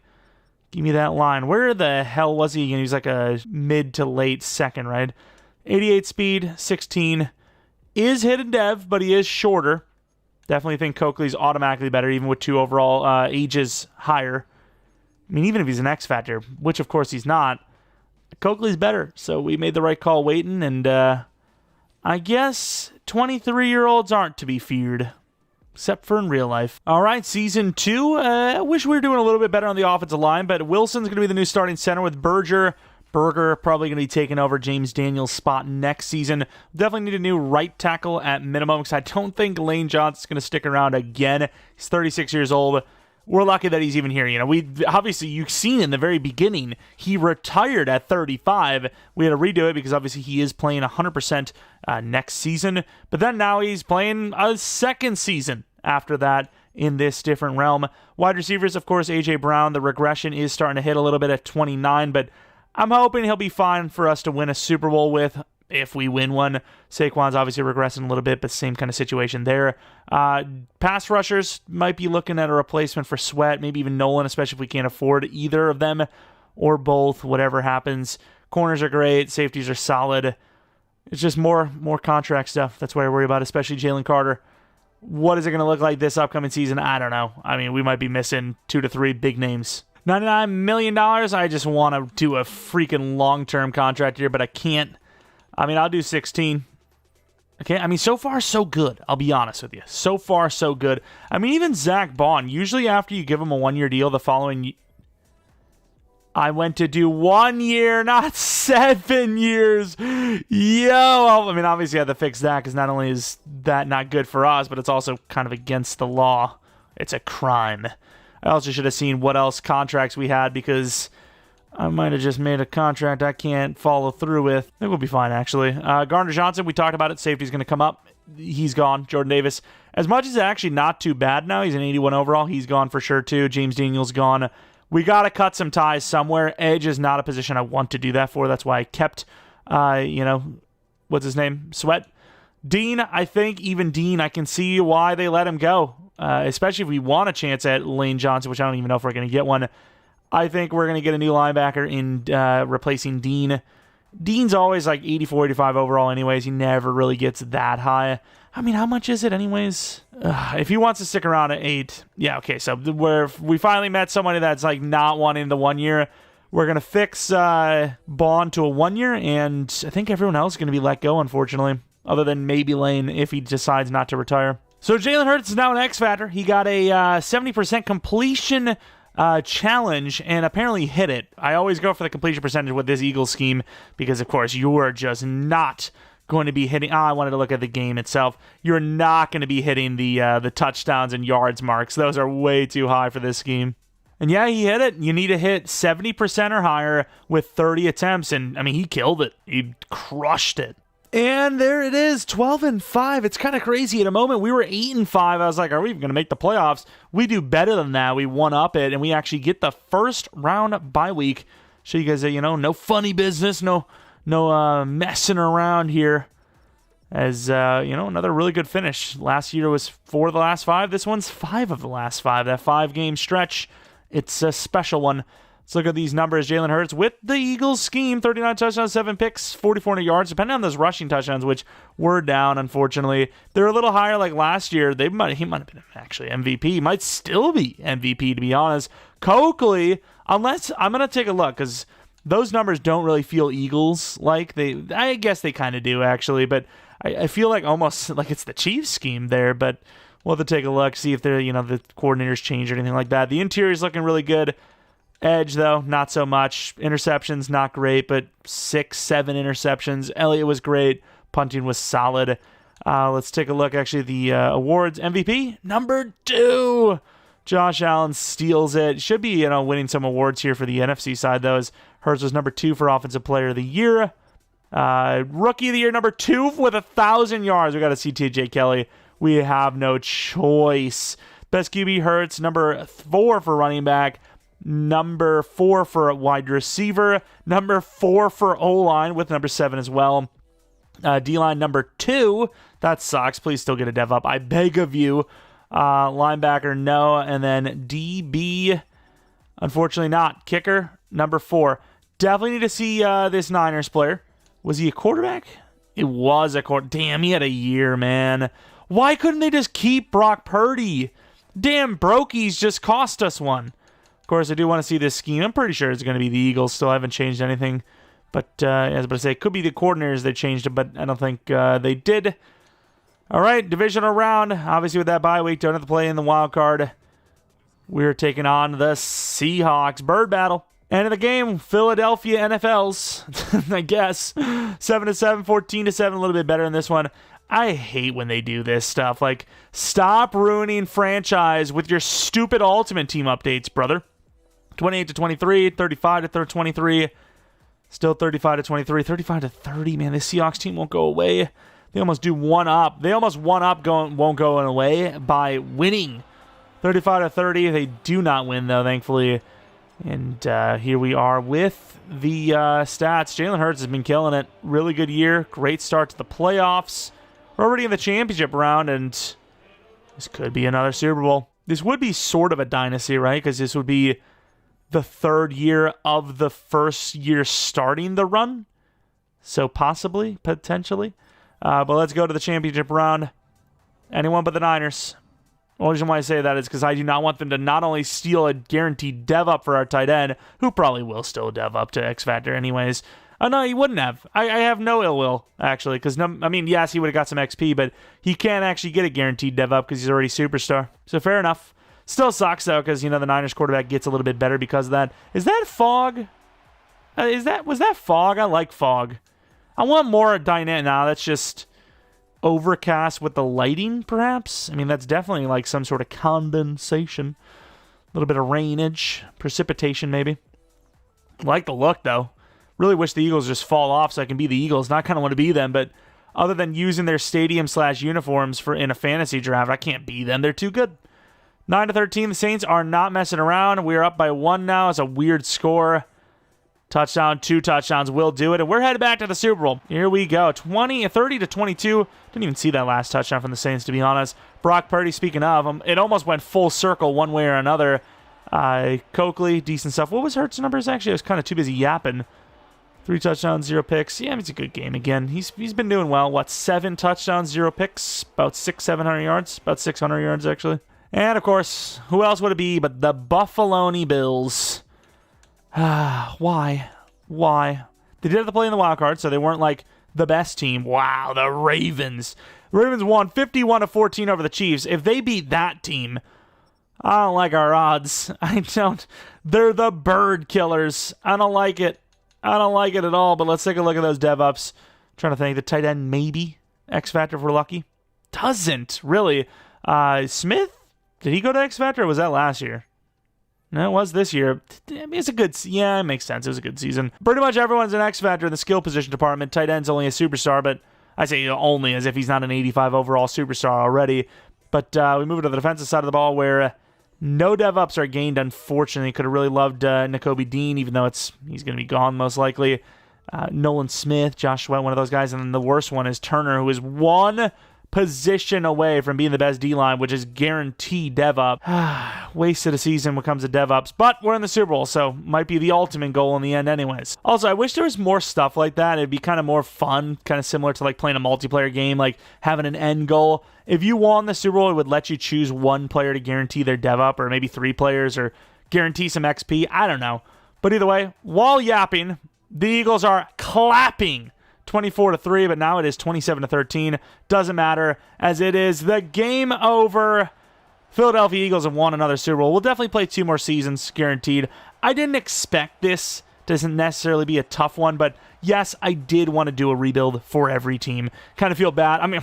give me that line. Where the hell was he? He was like a mid to late second, right? 88 speed, 16. Is hidden dev, but he is shorter. Definitely think Coakley's automatically better, even with 2 overall ages higher. I mean, even if he's an X Factor, which of course he's not, Coakley's better. So we made the right call waiting, and I guess 23-year-olds aren't to be feared, except for in real life. All right, Season 2. I wish we were doing a little bit better on the offensive line, but Wilson's going to be the new starting center with Berger. Berger probably going to be taking over James Daniels' spot next season. Definitely need a new right tackle at minimum, because I don't think Lane Johnson's going to stick around again. He's 36 years old. We're lucky that he's even here. You know, obviously you've seen in the very beginning, he retired at 35. We had to redo it because obviously he is playing 100% next season. But then now he's playing a second season after that in this different realm. Wide receivers, of course, A.J. Brown. The regression is starting to hit a little bit at 29, but I'm hoping he'll be fine for us to win a Super Bowl with. If we win one. Saquon's obviously regressing a little bit, but same kind of situation there. Pass rushers might be looking at a replacement for Sweat, maybe even Nolan, especially if we can't afford either of them or both, whatever happens. Corners are great. Safeties are solid. It's just more contract stuff. That's what I worry about, especially Jalen Carter. What is it going to look like this upcoming season? I don't know. I mean, we might be missing 2 to 3 big names. $99 million. I just want to do a freaking long-term contract here, but I can't. I mean, I'll do 16. Okay, I mean, so far, so good. I'll be honest with you. So far, so good. I mean, even Zach Bond, usually after you give him a 1-year deal, the following... I went to do 1 year, not 7 years. Yo! I mean, obviously I had to fix that, because not only is that not good for us, but it's also kind of against the law. It's a crime. I also should have seen what else contracts we had, because... I might have just made a contract I can't follow through with. I think we'll be fine, actually. Gardner Johnson, we talked about it. Safety's going to come up. He's gone. Jordan Davis. As much as it's actually not too bad now, he's an 81 overall. He's gone for sure, too. James Daniels gone. We got to cut some ties somewhere. Edge is not a position I want to do that for. That's why I kept, what's his name? Sweat. Dean, I think even Dean, I can see why they let him go. Especially if we want a chance at Lane Johnson, which I don't even know if we're going to get one. I think we're going to get a new linebacker in replacing Dean. Dean's always like 84, 85 overall anyways. He never really gets that high. I mean, how much is it anyways? If he wants to stick around at 8. Yeah, okay. So we finally met somebody that's like not wanting the 1 year. We're going to fix Bond to a 1 year, and I think everyone else is going to be let go, unfortunately. other than maybe Lane if he decides not to retire. So Jalen Hurts is now an X Factor. He got a 70% completion challenge and apparently hit it. I always go for the completion percentage with this Eagles scheme because, of course, you are just not going to be hitting. I wanted to look at the game itself. You're not going to be hitting the touchdowns and yards marks. Those are way too high for this scheme. And yeah, he hit it. You need to hit 70% or higher with 30 attempts. And I mean, he killed it. He crushed it. And there it is, 12-5. It's kind of crazy. At a moment, we were 8-5. I was like, are we even going to make the playoffs? We do better than that. We one-up it, and we actually get the first round bye week. Show you guys that, no funny business, no messing around here. As, another really good finish. Last year was 4 of the last 5. This one's 5 of the last 5. That 5-game stretch, it's a special one. Let's look at these numbers. Jalen Hurts with the Eagles scheme, 39 touchdowns, 7 picks, 4,400 yards. Depending on those rushing touchdowns, which were down, unfortunately. They're a little higher like last year. He might have been actually MVP. He might still be MVP, to be honest. Coakley, unless I'm going to take a look, because those numbers don't really feel Eagles-like. I guess they kind of do, actually, but I feel like almost like it's the Chiefs scheme there, but we'll have to take a look, see if they're, the coordinators change or anything like that. The interior is looking really good. Edge, though, not so much. Interceptions, not great, but 6-7 interceptions. Elliott was great. Punting was solid. Let's take a look, actually, at the awards. MVP, number 2. Josh Allen steals it. Should be, winning some awards here for the NFC side, though, as Hurts was number 2 for Offensive Player of the Year. Rookie of the Year, number 2 with 1,000 yards. We got to see TJ Kelly. We have no choice. Best QB, Hurts. Number 4 for running back. Number 4 for a wide receiver. Number 4 for O-line with number 7 as well. D-line number 2. That sucks. Please still get a dev up. I beg of you. Linebacker, no. And then DB, unfortunately not. Kicker, number 4. Definitely need to see this Niners player. Was he a quarterback? It was a quarterback. Damn, he had a year, man. Why couldn't they just keep Brock Purdy? Damn, Brokies just cost us one. Of course, I do want to see this scheme. I'm pretty sure it's going to be the Eagles. Still haven't changed anything. But as I was about to say, it could be the coordinators that changed it, but I don't think they did. All right, divisional round. Obviously, with that bye week, don't have to play in the wild card. We're taking on the Seahawks. Bird battle. End of the game, Philadelphia NFLs, I guess. 7-7, 14-7, a little bit better in this one. I hate when they do this stuff. Like, stop ruining franchise with your stupid Ultimate Team updates, brother. 28-23, 35-23. Still 35-23, 35-30. Man, this Seahawks team won't go away. They almost do one up. They almost one up won't go away by winning. 35-30. They do not win, though, thankfully. And here we are with the stats. Jalen Hurts has been killing it. Really good year. Great start to the playoffs. We're already in the championship round, and this could be another Super Bowl. This would be sort of a dynasty, right? Because this would be the 3rd year of the first year starting the run. So possibly, potentially. But let's go to the championship round. Anyone but the Niners. The only reason why I say that is because I do not want them to not only steal a guaranteed dev up for our tight end, who probably will still dev up to X Factor anyways. No, he wouldn't have. I have no ill will, actually, because, yes, he would have got some XP, but he can't actually get a guaranteed dev up because he's already superstar. So fair enough. Still sucks, though, because, the Niners quarterback gets a little bit better because of that. Is that fog? Was that fog? I like fog. I want more dynamic. Nah, that's just overcast with the lighting, perhaps? That's definitely like some sort of condensation. A little bit of rainage. Precipitation, maybe. Like the look, though. Really wish the Eagles just fall off so I can be the Eagles. Not kind of want to be them, but other than using their stadium/uniforms in a fantasy draft, I can't be them. They're too good. 9-13, the Saints are not messing around. We're up by 1 now. It's a weird score. Touchdown, 2 touchdowns will do it. And we're headed back to the Super Bowl. Here we go. 30-22. Didn't even see that last touchdown from the Saints, to be honest. Brock Purdy, speaking of, it almost went full circle one way or another. Coakley, decent stuff. What was Hurts' numbers, actually? I was kind of too busy yapping. 3 touchdowns, 0 picks. Yeah, it's a good game again. He's been doing well. 7 touchdowns, 0 picks. About 700 yards. About 600 yards, actually. And, of course, who else would it be but the Buffalo Bills? Why? They did have to play in the wild card, so they weren't like the best team. Wow, the Ravens. The Ravens won 51-14 over the Chiefs. If they beat that team, I don't like our odds. I don't. They're the bird killers. I don't like it. I don't like it at all, but let's take a look at those dev-ups. Trying to think. The tight end, maybe. X Factor if we're lucky. Doesn't, really. Smith? Did he go to X Factor or was that last year? No, it was this year. I mean, it's a good... Yeah, it makes sense. It was a good season. Pretty much everyone's an X Factor in the skill position department. Tight end's only a superstar, but I say only as if he's not an 85 overall superstar already. But we move to the defensive side of the ball where no dev-ups are gained, unfortunately. Could have really loved Nakobe Dean, even though he's going to be gone most likely. Nolan Smith, Josh Sweat, one of those guys. And then the worst one is Turner, who is one position away from being the best D-line, which is guaranteed dev-up. Wasted a season when it comes to dev-ups, but we're in the Super Bowl, so might be the ultimate goal in the end anyways. Also, I wish there was more stuff like that. It'd be kind of more fun, kind of similar to like playing a multiplayer game, like having an end goal. If you won the Super Bowl, it would let you choose one player to guarantee their dev-up, or maybe 3 players, or guarantee some XP. I don't know. But either way, while yapping, the Eagles are clapping 24-3, but now it is 27-13. Doesn't matter, as it is the game over. Philadelphia Eagles have won another Super Bowl. We'll definitely play 2 more seasons, guaranteed. I didn't expect this. Doesn't necessarily be a tough one, but yes, I did want to do a rebuild for every team. Kind of feel bad. I mean,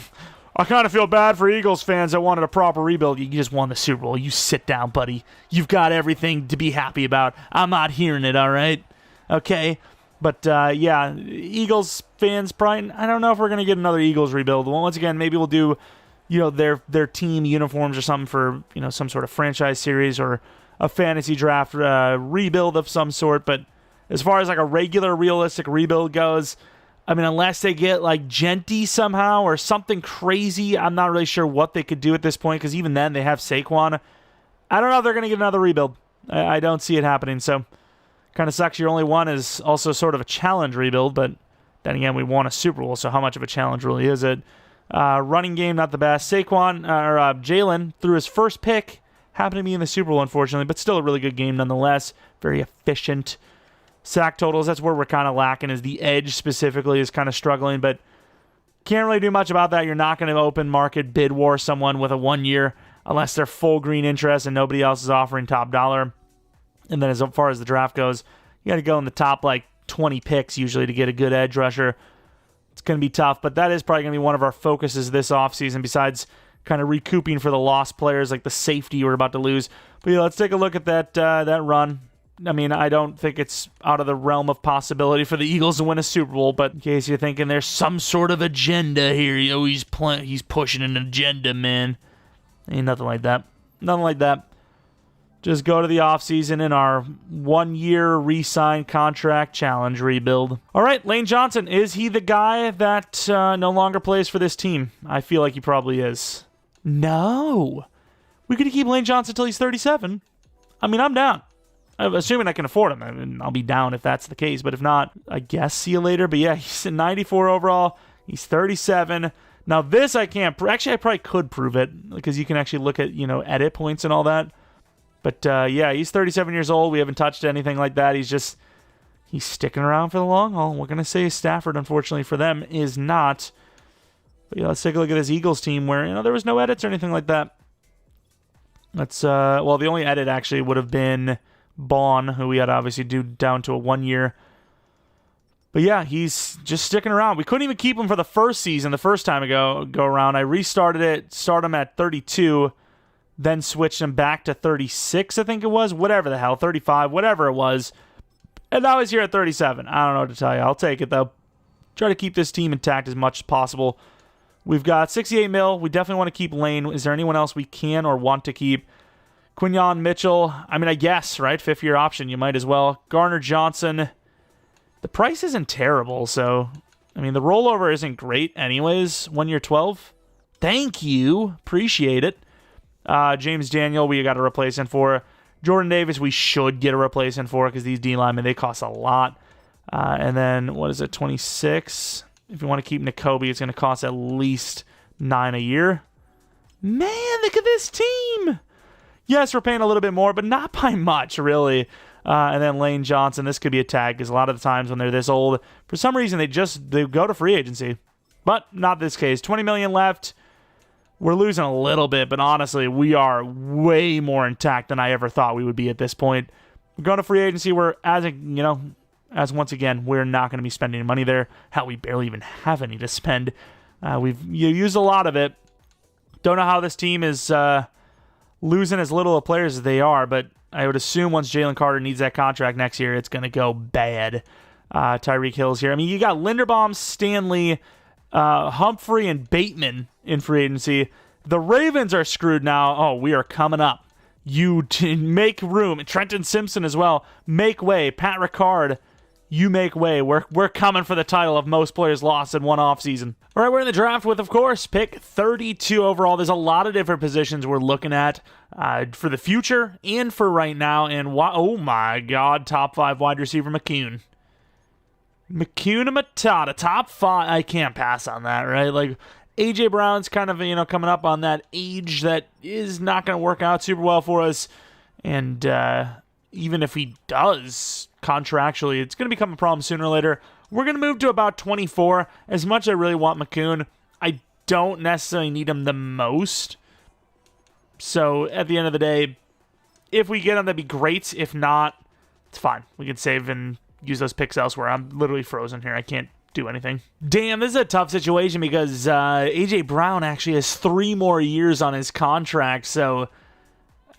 I kind of feel bad for Eagles fans that wanted a proper rebuild. You just won the Super Bowl. You sit down, buddy. You've got everything to be happy about. I'm not hearing it, all right? Okay? But, yeah, Eagles fans, probably, I don't know if we're going to get another Eagles rebuild. Well, once again, maybe we'll do, their team uniforms or something for, some sort of franchise series or a fantasy draft rebuild of some sort. But as far as, like, a regular, realistic rebuild goes, I mean, unless they get, like, Genty somehow or something crazy, I'm not really sure what they could do at this point, because even then they have Saquon. I don't know if they're going to get another rebuild. I don't see it happening, so... Kind of sucks your only one is also sort of a challenge rebuild, but then again, we won a Super Bowl, so how much of a challenge really is it? Running game, not the best. Jalen threw his first pick, happened to be in the Super Bowl, unfortunately, but still a really good game nonetheless. Very efficient. Sack totals, that's where we're kind of lacking, is the edge specifically is kind of struggling, but can't really do much about that. You're not going to open market bid war someone with a 1 year unless they're full green interest and nobody else is offering top dollar. And then as far as the draft goes, you got to go in the top, 20 picks usually to get a good edge rusher. It's going to be tough, but that is probably going to be one of our focuses this offseason, besides kind of recouping for the lost players, like the safety we're about to lose. But yeah, let's take a look at that run. I mean, I don't think it's out of the realm of possibility for the Eagles to win a Super Bowl, but in case you're thinking there's some sort of agenda here, he's pushing an agenda, man. Ain't nothing like that. Nothing like that. Just go to the offseason in our 1 year re-sign contract challenge rebuild. All right, Lane Johnson, is he the guy that no longer plays for this team? I feel like he probably is. No. We could keep Lane Johnson until he's 37. I mean, I'm down. I'm assuming I can afford him. I mean, I'll be down if that's the case, but if not, I guess see you later. But yeah, he's a 94 overall. He's 37. Now this I can't... Actually, I probably could prove it because you can actually look at, edit points and all that. But, yeah, he's 37 years old. We haven't touched anything like that. He's sticking around for the long haul. We're going to say Stafford, unfortunately, for them is not. But, yeah, let's take a look at this Eagles team where, there was no edits or anything like that. Let's, the only edit actually would have been Baun, who we had to obviously do down to a 1 year. But, yeah, he's just sticking around. We couldn't even keep him for the first season, the first time go around. I restarted it, started him at 32. Then switched him back to 36, I think it was. Whatever the hell, 35, whatever it was. And now he's here at 37. I don't know what to tell you. I'll take it, though. Try to keep this team intact as much as possible. We've got 68 mil. We definitely want to keep Lane. Is there anyone else we can or want to keep? Quinyon Mitchell. I mean, I guess, right? 5th-year option. You might as well. Garner Johnson. The price isn't terrible, so... I mean, the rollover isn't great anyways. 1 year 12. Thank you. Appreciate it. James Daniel, we got to replace him for. Jordan Davis, we should get a replacement for because these D linemen, they cost a lot. And then, 26? If you want to keep Nakobe, it's going to cost at least $9 a year. Man, look at this team. Yes, we're paying a little bit more, but not by much, really. And then Lane Johnson, this could be a tag because a lot of the times when they're this old, for some reason they go to free agency. But not this case. 20 million left. We're losing a little bit, but honestly, we are way more intact than I ever thought we would be at this point. We're going to free agency. As once again, we're not going to be spending money there. Hell, we barely even have any to spend. We've used a lot of it. Don't know how this team is losing as little of players as they are, but I would assume once Jalen Carter needs that contract next year, it's going to go bad. Tyreek Hill's here. I mean, you got Linderbaum, Stanley, Humphrey, and Bateman in free agency. The Ravens are screwed now. Oh, we are coming up. You make room. Trenton Simpson as well. Make way. Pat Ricard, you make way. We're coming for the title of most players lost in one offseason. All right, we're in the draft with, of course, pick 32 overall. There's a lot of different positions we're looking at for the future and for right now. And oh my God, top 5 wide receiver McCune. McCune and Matata, top 5. I can't pass on that, right? Like, A.J. Brown's kind of, coming up on that age that is not going to work out super well for us. And even if he does, contractually, it's going to become a problem sooner or later. We're going to move to about 24. As much as I really want McCune, I don't necessarily need him the most. So, at the end of the day, if we get him, that'd be great. If not, it's fine. We can save and use those picks elsewhere. I'm literally frozen here. I can't do anything. Damn, this is a tough situation because A.J. Brown actually has 3 more years on his contract, so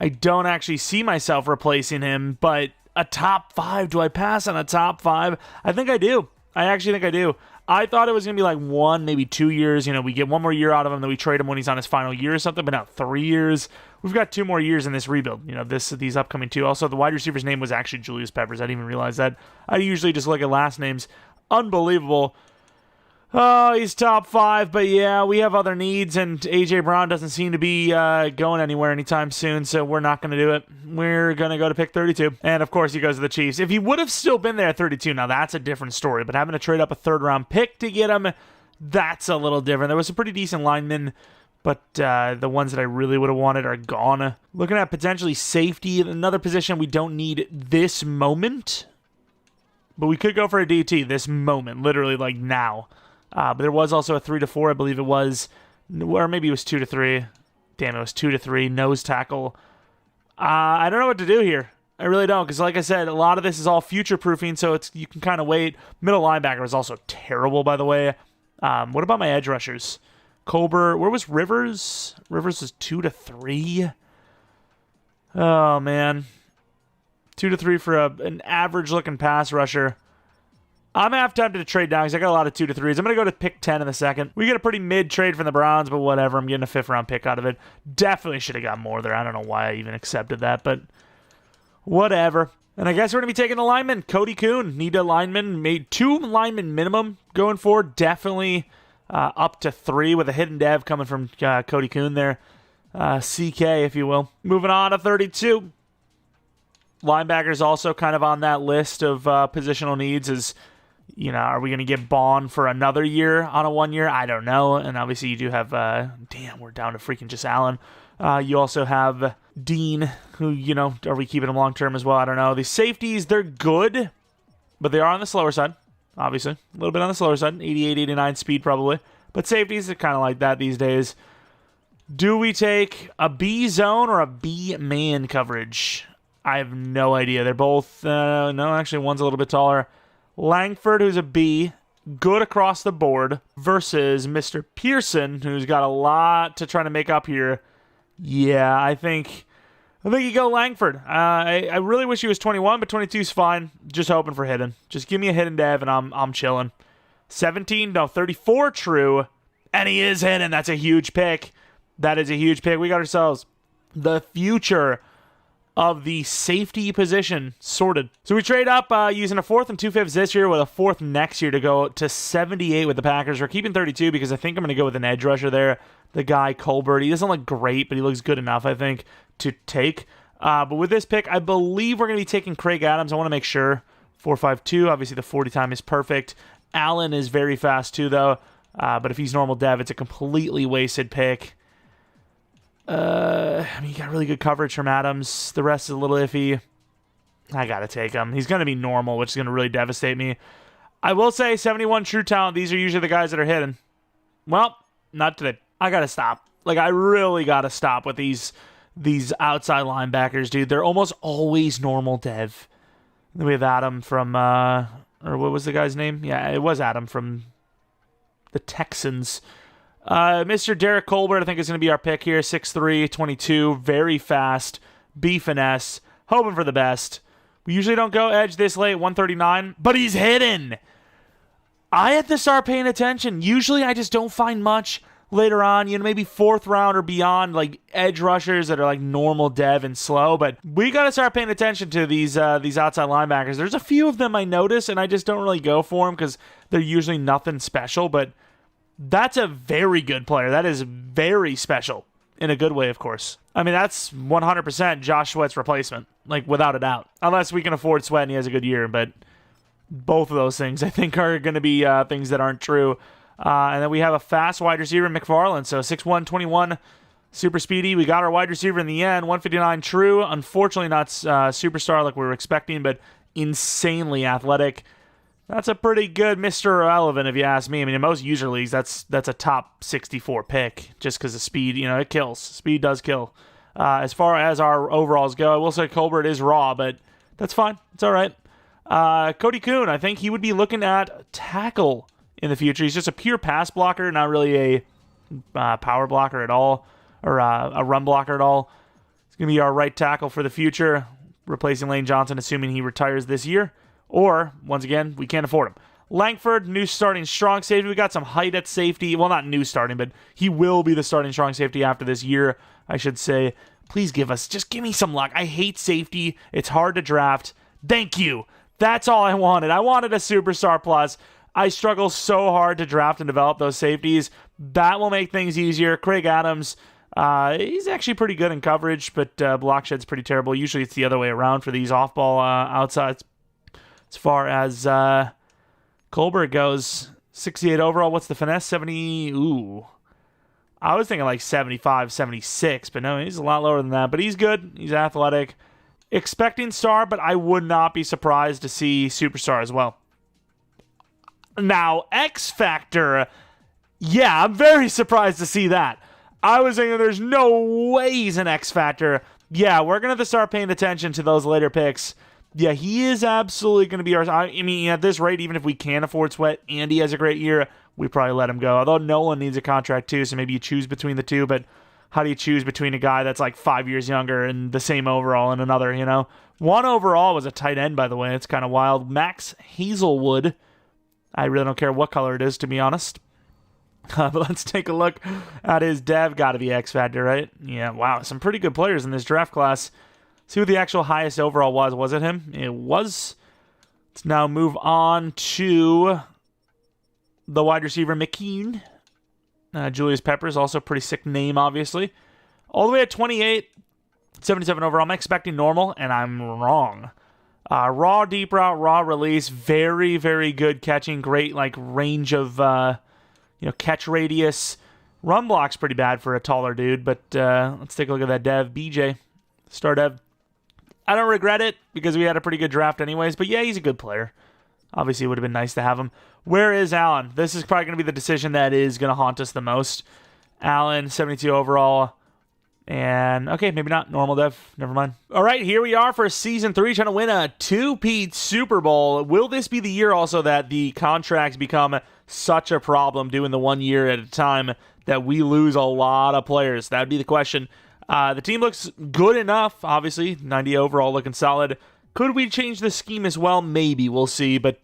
I don't actually see myself replacing him, but a top 5, do I pass on a top 5? I think I do. I actually think I do. I thought it was going to be like 1, maybe 2 years. We get 1 more year out of him, then we trade him when he's on his final year or something, but now 3 years. We've got 2 more years in this rebuild, these upcoming 2. Also, the wide receiver's name was actually Julius Peppers. I didn't even realize that. I usually just look at last names. Unbelievable. Oh, he's top 5, but yeah, we have other needs, and A.J. Brown doesn't seem to be going anywhere anytime soon, so we're not going to do it. We're going to go to pick 32. And, of course, he goes to the Chiefs. If he would have still been there at 32, now that's a different story, but having to trade up a 3rd-round pick to get him, that's a little different. There was some pretty decent linemen, but the ones that I really would have wanted are gone. Looking at potentially safety, another position we don't need this moment, but we could go for a DT this moment, literally like now. But there was also a 3 to 4, I believe it was, or maybe it was 2 to 3. Damn, it was 2 to 3, nose tackle. I don't know what to do here. I really don't, because like I said, a lot of this is all future-proofing, so you can kind of wait. Middle linebacker was also terrible, by the way. What about my edge rushers? Colbert, where was Rivers? Rivers was 2 to 3. Oh, man. 2 to 3 for an average-looking pass rusher. I'm going to have time to trade down because I got a lot of 2 to 3s. I'm going to go to pick 10 in a second. We get a pretty mid trade from the Browns, but whatever. I'm getting a 5th-round pick out of it. Definitely should have got more there. I don't know why I even accepted that, but whatever. And I guess we're going to be taking the lineman. Cody Kuhn. Need a lineman. Made 2 linemen minimum going forward. Definitely up to 3 with a hidden dev coming from Cody Kuhn there. CK, if you will. Moving on to 32. Linebackers also kind of on that list of positional needs is... are we going to get Bond for another year on a 1 year? I don't know. And obviously you do have, damn, we're down to freaking just Allen. You also have Dean, who, are we keeping him long-term as well? I don't know. The safeties, they're good, but they are on the slower side, obviously. A little bit on the slower side, 88, 89 speed probably. But safeties are kind of like that these days. Do we take a B zone or a B man coverage? I have no idea. They're both, no, actually one's a little bit taller. Langford, who's a B, good across the board, versus Mr. Pearson, who's got a lot to try to make up here. Yeah, I think you go Langford. I really wish he was 21, but 22 is fine. Just hoping for hidden. Just give me a hidden dev, and I'm chilling. 17, no, 34 true, and he is hidden. That's a huge pick. That is a huge pick. We got ourselves the future of the safety position sorted. So we trade up using a 4th and 2/5 this year with a 4th next year to go to 78 with the Packers. We're keeping 32 because I think I'm going to go with an edge rusher there. The guy, Colbert. He doesn't look great, but he looks good enough, I think, to take. But with this pick, I believe we're going to be taking Craig Adams. I want to make sure. 4.52. Obviously, the 40 time is perfect. Allen is very fast, too, though. But if he's normal dev, it's a completely wasted pick. You got really good coverage from Adams. The rest is a little iffy. I got to take him. He's going to be normal, which is going to really devastate me. I will say 71 true talent. These are usually the guys that are hitting. Well, not today. I got to stop. Like, I really got to stop with these outside linebackers, dude. They're almost always normal dev. Then we have Adam from, or what was the guy's name? Yeah, it was Adam from the Texans. Mr. Derek Colbert, I think, is going to be our pick here. 6'3", 22, very fast, B finesse, hoping for the best. We usually don't go edge this late, 139, but he's hidden. I have to start paying attention. Usually I just don't find much later on, maybe 4th round or beyond, like edge rushers that are like normal dev and slow, but we got to start paying attention to these outside linebackers. There's a few of them I notice, and I just don't really go for them because they're usually nothing special, but that's a very good player. That is very special. In a good way, of course. I mean, that's 100% Josh Sweat's replacement, like without a doubt. Unless we can afford Sweat and he has a good year, but both of those things I think are going to be things that aren't true. And then we have a fast wide receiver, McFarland. So 6'1", 21, super speedy. We got our wide receiver in the end, 159 true. Unfortunately, not superstar like we were expecting, but insanely athletic. That's a pretty good Mr. Irrelevant, if you ask me. I mean, in most user leagues, that's a top 64 pick just because of speed. It kills. Speed does kill. As far as our overalls go, I will say Colbert is raw, but that's fine. It's all right. Cody Kuhn, I think he would be looking at tackle in the future. He's just a pure pass blocker, not really a power blocker at all, or a run blocker at all. He's going to be our right tackle for the future, replacing Lane Johnson, assuming he retires this year. Or, once again, we can't afford him. Langford, new starting strong safety. We got some height at safety. Well, not new starting, but he will be the starting strong safety after this year, I should say. Please just give me some luck. I hate safety. It's hard to draft. Thank you. That's all I wanted. I wanted a superstar plus. I struggle so hard to draft and develop those safeties. That will make things easier. Craig Adams, he's actually pretty good in coverage, but block shed's pretty terrible. Usually it's the other way around for these off-ball outsides. As far as Colbert goes, 68 overall. What's the finesse? 70. Ooh. I was thinking like 75, 76, but no, he's a lot lower than that. But he's good. He's athletic. Expecting star, but I would not be surprised to see superstar as well. Now, X Factor. Yeah, I'm very surprised to see that. I was thinking there's no way he's an X Factor. Yeah, we're going to have to start paying attention to those later picks. Yeah, he is absolutely going to be our... I mean, at this rate, even if we can afford Sweat and he has a great year, we probably let him go. Although Nolan needs a contract too, so maybe you choose between the two, but how do you choose between a guy that's like 5 years younger and the same overall and another, One overall was a tight end, by the way. It's kind of wild. Max Hazelwood. I really don't care what color it is, to be honest. But let's take a look at his dev. Got to be X Factor, right? Yeah, wow. Some pretty good players in this draft class. See what the actual highest overall was. Was it him? It was. Let's now move on to the wide receiver, McKean. Julius Peppers, also a pretty sick name, obviously. All the way at 28, 77 overall. I'm expecting normal, and I'm wrong. Raw deep route, raw release. Very, very good catching. Great range of catch radius. Run block's pretty bad for a taller dude, but let's take a look at that dev. BJ, star dev. I don't regret it because we had a pretty good draft anyways, but yeah, he's a good player. Obviously, it would have been nice to have him. Where is Allen? This is probably going to be the decision that is going to haunt us the most. Allen, 72 overall. And, okay, maybe not. Normal dev. Never mind. All right, here we are for Season 3, trying to win a two-peat Super Bowl. Will this be the year also that the contracts become such a problem doing the 1 year at a time that we lose a lot of players? That would be the question. The team looks good enough, obviously. 90 overall, looking solid. Could we change the scheme as well? Maybe. We'll see. But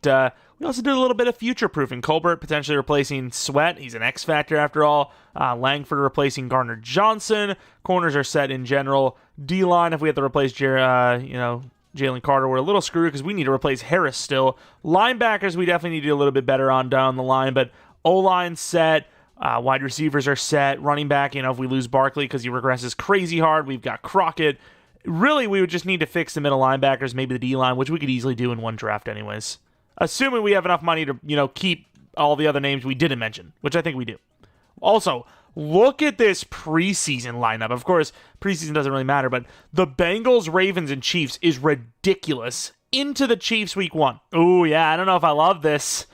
we also did a little bit of future-proofing. Colbert potentially replacing Sweat. He's an X Factor after all. Langford replacing Gardner Johnson. Corners are set in general. D-line, if we have to replace Jalen Carter, we're a little screwed because we need to replace Harris still. Linebackers, we definitely need to do a little bit better on down the line. But O-line set. Wide receivers are set. Running back, if we lose Barkley because he regresses crazy hard, we've got Crockett. Really, we would just need to fix the middle linebackers, maybe the D-line, which we could easily do in one draft anyways. Assuming we have enough money to, keep all the other names we didn't mention, which I think we do. Also, Look at this preseason lineup. Of course, preseason doesn't really matter, but the Bengals, Ravens, and Chiefs is ridiculous. Into the Chiefs week 1. Oh, yeah, I don't know if I love this.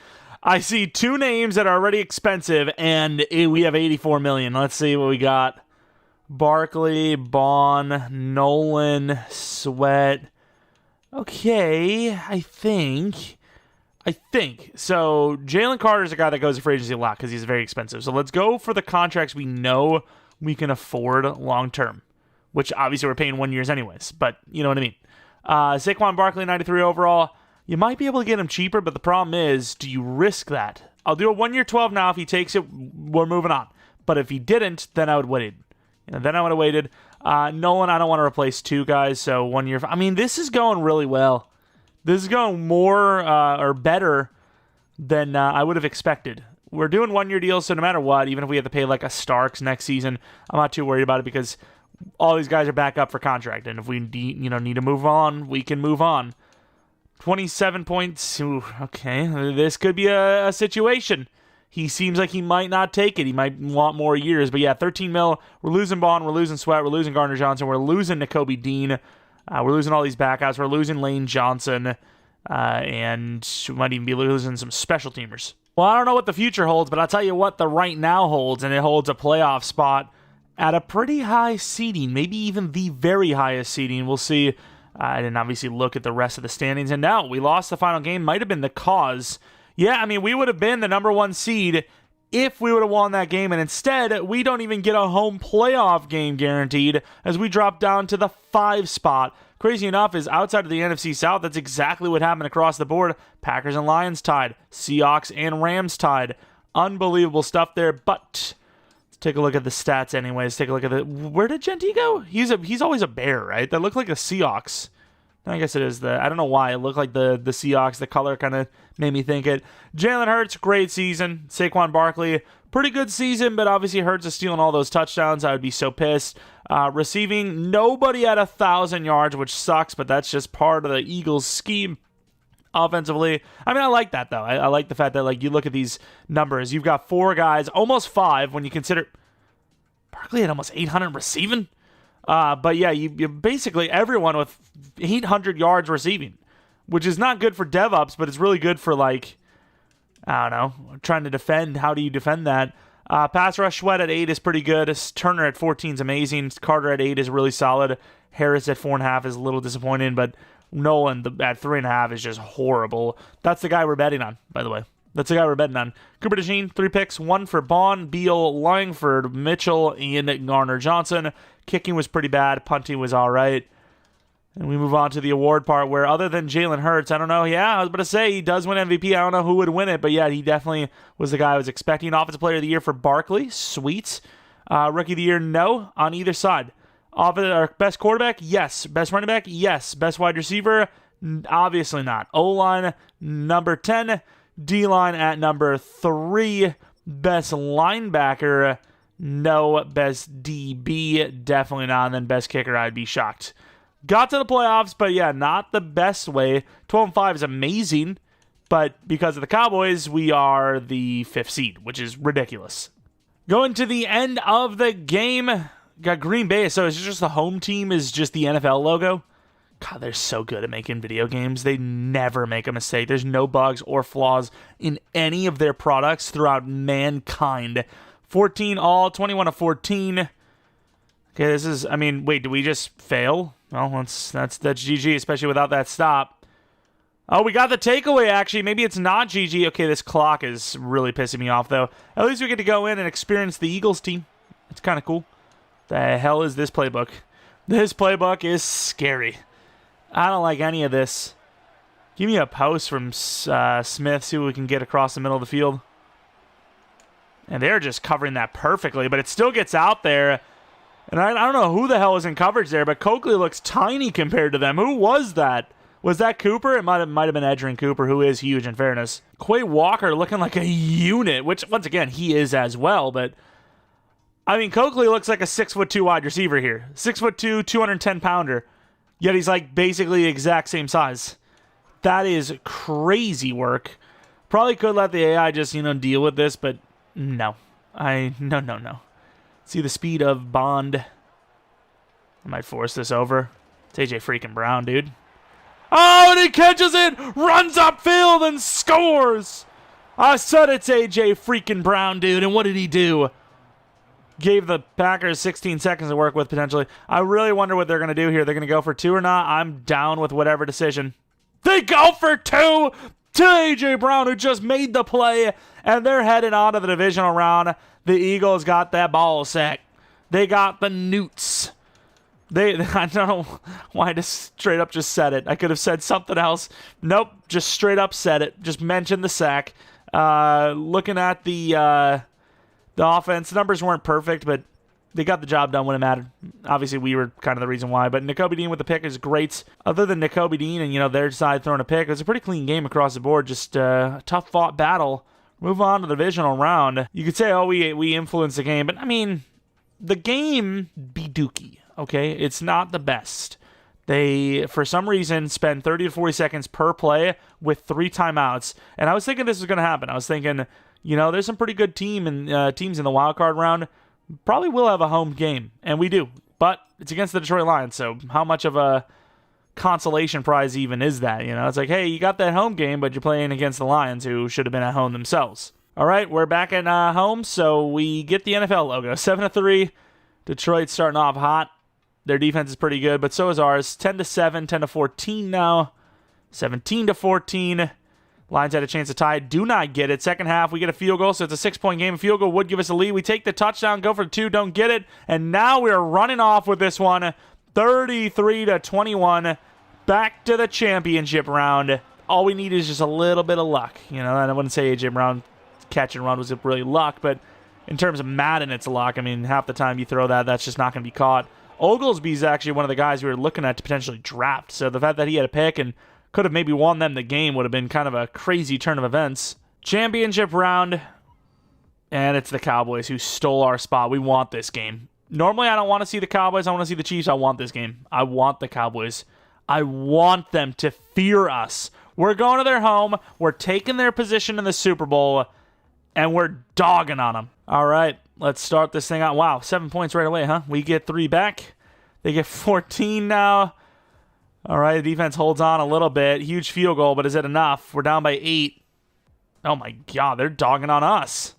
I see 2 names that are already expensive, and we have $84 million. Let's see what we got. Barkley, Bond, Nolan, Sweat. Okay, I think. So Jalen Carter's a guy that goes to free agency a lot because he's very expensive. So let's go for the contracts we know we can afford long term, which obviously we're paying 1 years anyways, but you know what I mean. Saquon Barkley, 93 overall. You might be able to get him cheaper, but the problem is, do you risk that? I'll do a 1 year 12 now. If he takes it, we're moving on. But if he didn't, then I would wait. Then I would have waited. Nolan, I don't want to replace 2 guys, so 1 year. I mean, this is going really well. This is going more or better than I would have expected. We're doing 1 year deals, so no matter what, even if we have to pay like a Starks next season, I'm not too worried about it because all these guys are back up for contract, and if we need to move on, we can move on. 27 points. Ooh, okay, this could be a situation. He seems like he might not take it. He might want more years, but yeah, 13 mil. We're losing Bond, we're losing Sweat, we're losing Gardner Johnson, we're losing Nakobe Dean. We're losing all these backouts. We're losing Lane Johnson, and we might even be losing some special teamers. Well, I don't know what the future holds, but I'll tell you what the right now holds, and it holds a playoff spot at a pretty high seeding, maybe even the very highest seeding. We'll see. I didn't obviously look at the rest of the standings, and now we lost the final game. Might have been the cause. Yeah, I mean, we would have been the number 1 seed if we would have won that game, and instead, we don't even get a home playoff game guaranteed as we drop down to the 5 spot. Crazy enough is outside of the NFC South, that's exactly what happened across the board. Packers and Lions tied. Seahawks and Rams tied. Unbelievable stuff there, but let's take a look at the stats anyways. Take a look at where did Genty go? He's always a bear, right? That looked like a Seahawks. I guess it is I don't know why. It looked like the Seahawks. The color kind of made me think it. Jalen Hurts, great season. Saquon Barkley, pretty good season, but obviously Hurts is stealing all those touchdowns. I would be so pissed. Receiving, nobody at 1,000 yards, which sucks, but that's just part of the Eagles' scheme offensively. I mean, I like that, though. I like the fact that, like, you look at these numbers. You've got 4 guys, almost 5 when you consider Barkley had almost 800 receiving. But yeah, you basically everyone with 800 yards receiving, which is not good for DevOps, but it's really good for, like, I don't know, trying to defend. How do you defend that? Pass rush, Sweat at 8 is pretty good. Turner at 14 is amazing. Carter at 8 is really solid. Harris at 4.5 is a little disappointing, but Nolan at 3.5 is just horrible. That's the guy we're betting on, by the way. That's the guy we're betting on. Cooper DeJean, 3 picks, 1 for Bond, Beal, Langford, Mitchell, and Garner Johnson. Kicking was pretty bad. Punting was all right. And we move on to the award part where, other than Jalen Hurts, I don't know. Yeah, I was about to say he does win MVP. I don't know who would win it, but yeah, he definitely was the guy I was expecting. Offensive Player of the Year for Barkley. Sweet. Rookie of the Year, no, on either side. Best quarterback? Yes. Best running back? Yes. Best wide receiver? Obviously not. O-line, number 10. D-line at number 3. Best linebacker? No. Best DB? Definitely not. And then best kicker, I'd be shocked. Got to the playoffs, but yeah, not the best way. 12-5 is amazing, but because of the Cowboys, we are the 5th seed, which is ridiculous. Going to the end of the game, got Green Bay, so it's just the home team is just the NFL logo. God, they're so good at making video games. They never make a mistake. There's no bugs or flaws in any of their products throughout mankind. 14 all, 21-14. Okay, this is, I mean, wait, did we just fail? Well, that's GG, especially without that stop. Oh, we got the takeaway, actually. Maybe it's not GG. Okay, this clock is really pissing me off, though. At least we get to go in and experience the Eagles team. It's kind of cool. The hell is this playbook? This playbook is scary. I don't like any of this. Give me a post from Smith, see what we can get across the middle of the field. And they're just covering that perfectly, but it still gets out there. And I don't know who the hell is in coverage there, but Coakley looks tiny compared to them. Who was that? Was that Cooper? It might have been Edgerrin Cooper, who is huge in fairness. Quay Walker looking like a unit, which, once again, he is as well. But, I mean, Coakley looks like a 6'2" wide receiver here. 6'2", 210-pounder. Yet he's like basically the exact same size. That is crazy work. Probably could let the AI just, deal with this, but no. No. See the speed of Bond. I might force this over. It's AJ freaking Brown, dude. Oh, and he catches it, runs upfield, and scores. I said it's AJ freaking Brown, dude, and what did he do? Gave the Packers 16 seconds to work with, potentially. I really wonder what they're going to do here. They're going to go for 2 or not? I'm down with whatever decision. They go for 2 to A.J. Brown, who just made the play, and they're heading on to the divisional round. The Eagles got that ball sack. They got the newts. I don't know why I just straight up just said it. I could have said something else. Nope, just straight up said it. Just mentioned the sack. Looking at the offense, the numbers weren't perfect, but they got the job done when it mattered. Obviously, we were kind of the reason why, but Nakobe Dean with the pick is great. Other than Nakobe Dean and, their side throwing a pick, it was a pretty clean game across the board. Just a tough-fought battle. Move on to the divisional round. You could say, we influenced the game, but, the game be dookie, okay? It's not the best. They, for some reason, spend 30 to 40 seconds per play with 3 timeouts, and I was thinking this was going to happen. I was thinking, there's some pretty good teams in the wild card round. Probably will have a home game, and we do. But it's against the Detroit Lions, so how much of a consolation prize even is that? It's like, hey, you got that home game, but you're playing against the Lions, who should have been at home themselves. All right, we're back at home, so we get the NFL logo. 7-3. Detroit starting off hot. Their defense is pretty good, but so is ours. 10-7, 10-14 now. 17-14. Lions had a chance to tie. Do not get it. Second half, we get a field goal, so it's a 6-point game. A field goal would give us a lead. We take the touchdown, go for 2, don't get it. And now we're running off with this one. 33-21. Back to the championship round. All we need is just a little bit of luck. And I wouldn't say A.J. Brown catch and run was really luck, but in terms of Madden, it's luck. Half the time you throw that's just not going to be caught. Oglesby's actually one of the guys we were looking at to potentially draft. So the fact that he had a pick and could have maybe won them the game would have been kind of a crazy turn of events. Championship round, and it's the Cowboys who stole our spot. We want this game. Normally, I don't want to see the Cowboys. I want to see the Chiefs. I want this game. I want the Cowboys. I want them to fear us. We're going to their home. We're taking their position in the Super Bowl, and we're dogging on them. All right, let's start this thing out. Wow, 7 points right away, huh? We get 3 back. They get 14 now. All right, the defense holds on a little bit. Huge field goal, but is it enough? We're down by 8. Oh, my God, they're dogging on us.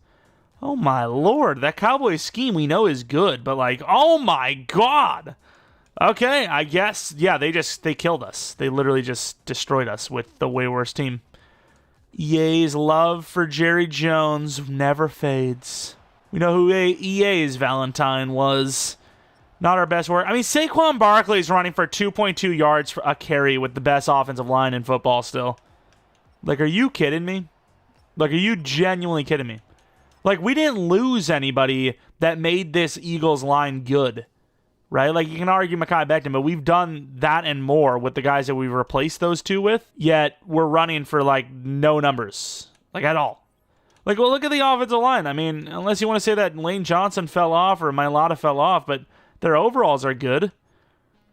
Oh, my Lord. That Cowboys scheme we know is good, but, oh, my God. Okay, I guess, yeah, they killed us. They literally just destroyed us with the way worse team. EA's love for Jerry Jones never fades. We know who EA's Valentine was. Not our best work. Saquon Barkley's running for 2.2 yards for a carry with the best offensive line in football still. Are you kidding me? Are you genuinely kidding me? We didn't lose anybody that made this Eagles line good, right? You can argue Mekhi Becton, but we've done that and more with the guys that we've replaced those two with, yet we're running for, no numbers, at all. Well, look at the offensive line. Unless you want to say that Lane Johnson fell off or Mailata fell off, but their overalls are good,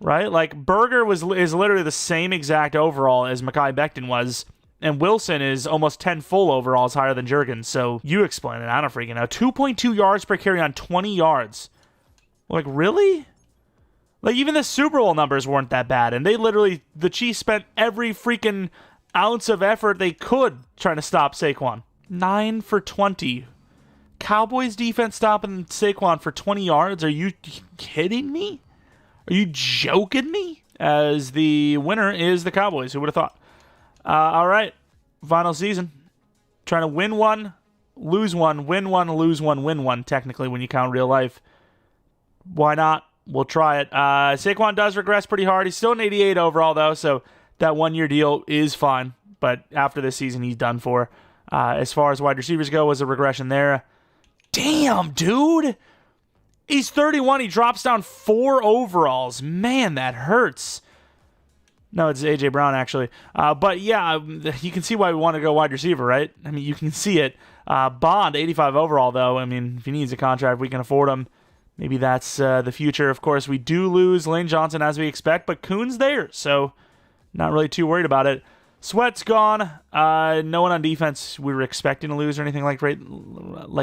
right? Berger is literally the same exact overall as Mekhi Becton was, and Wilson is almost 10 full overalls higher than Jurgens, so you explain it. I don't freaking know. 2.2 yards per carry on 20 yards. Really? Even the Super Bowl numbers weren't that bad, and the Chiefs spent every freaking ounce of effort they could trying to stop Saquon. 9 for 20. Cowboys defense stopping Saquon for 20 yards? Are you kidding me? Are you joking me? As the winner is the Cowboys. Who would have thought? All right. Final season. Trying to win one, lose one, win one, lose one, win one, technically, when you count real life. Why not? We'll try it. Saquon does regress pretty hard. He's still an 88 overall, though, so that one-year deal is fine. But after this season, he's done for. As far as wide receivers go, was a regression there. Damn, dude. He's 31. He drops down 4 overalls. Man, that hurts. No, it's A.J. Brown, actually. But, yeah, you can see why we want to go wide receiver, right? You can see it. Bond, 85 overall, though. If he needs a contract, we can afford him. Maybe that's the future. Of course, we do lose Lane Johnson as we expect, but Kuhn's there, so not really too worried about it. Sweat's gone. No one on defense we were expecting to lose or anything like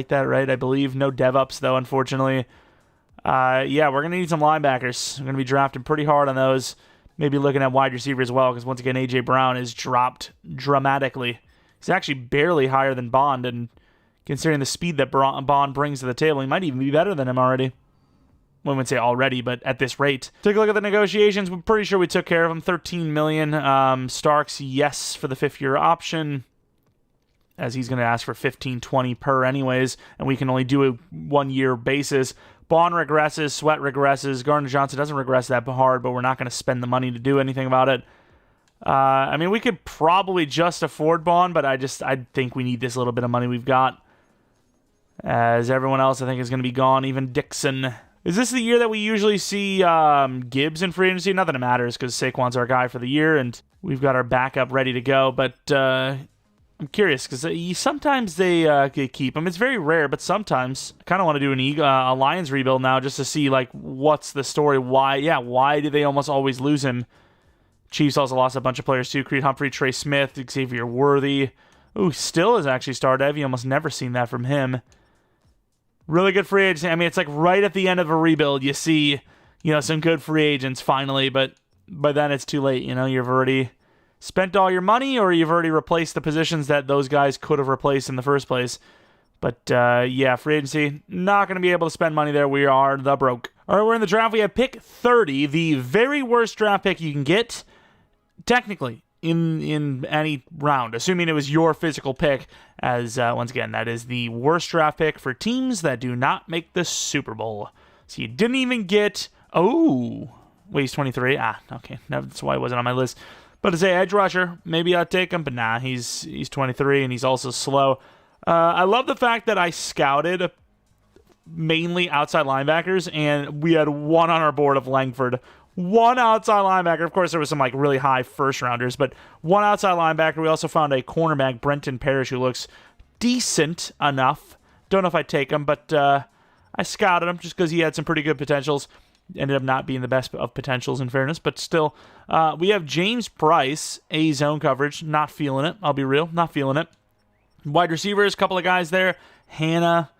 that, right? I believe. No dev-ups, though, unfortunately. Yeah, we're going to need some linebackers. We're going to be drafting pretty hard on those. Maybe looking at wide receiver as well, because once again, A.J. Brown is dropped dramatically. He's actually barely higher than Bond, and considering the speed that Bond brings to the table, he might even be better than him already. I wouldn't say already, but at this rate. Take a look at the negotiations. We're pretty sure we took care of them. $13 million. Starks, yes, for the 5th-year option, as he's going to ask for $15-20 per anyways, and we can only do a 1-year basis. Bond regresses, Sweat regresses, Gardner-Johnson doesn't regress that hard, but we're not going to spend the money to do anything about it. I mean, we could probably just afford Bond, but I think we need this little bit of money we've got. As everyone else, I think, is going to be gone, even Dixon. Is this the year that we usually see Gibbs in free agency? Not that it matters, because Saquon's our guy for the year, and we've got our backup ready to go, but I'm curious, because sometimes they keep him. It's very rare, but sometimes I kind of want to do a Lions rebuild now, just to see, like, what's the story? Why do they almost always lose him? Chiefs also lost a bunch of players, too. Creed Humphrey, Trey Smith, Xavier Worthy. Ooh, Still has actually started. I've almost never seen that from him. Really good free agents. I mean, it's like right at the end of a rebuild, you see, some good free agents finally, but by then it's too late. You've already spent all your money, or you've already replaced the positions that those guys could have replaced in the first place. But yeah, free agency, not going to be able to spend money there. We are the broke. All right, we're in the draft. We have pick 30, the very worst draft pick you can get, technically, in any round, assuming it was your physical pick, as once again, that is the worst draft pick for teams that do not make the Super Bowl. So you didn't even get, wait, he's 23? Okay, that's why he wasn't on my list. But to say edge rusher, maybe I'd take him, but nah, he's 23, and he's also slow. I love the fact that I scouted mainly outside linebackers, and we had one on our board of Langford. One outside linebacker. Of course, there was some really high first-rounders, but one outside linebacker. We also found a cornerback, Brenton Parrish, who looks decent enough. Don't know if I'd take him, but I scouted him just because he had some pretty good potentials. Ended up not being the best of potentials, in fairness, but still. We have James Price, A zone coverage. Not feeling it. I'll be real. Not feeling it. Wide receivers, a couple of guys there. Hannah,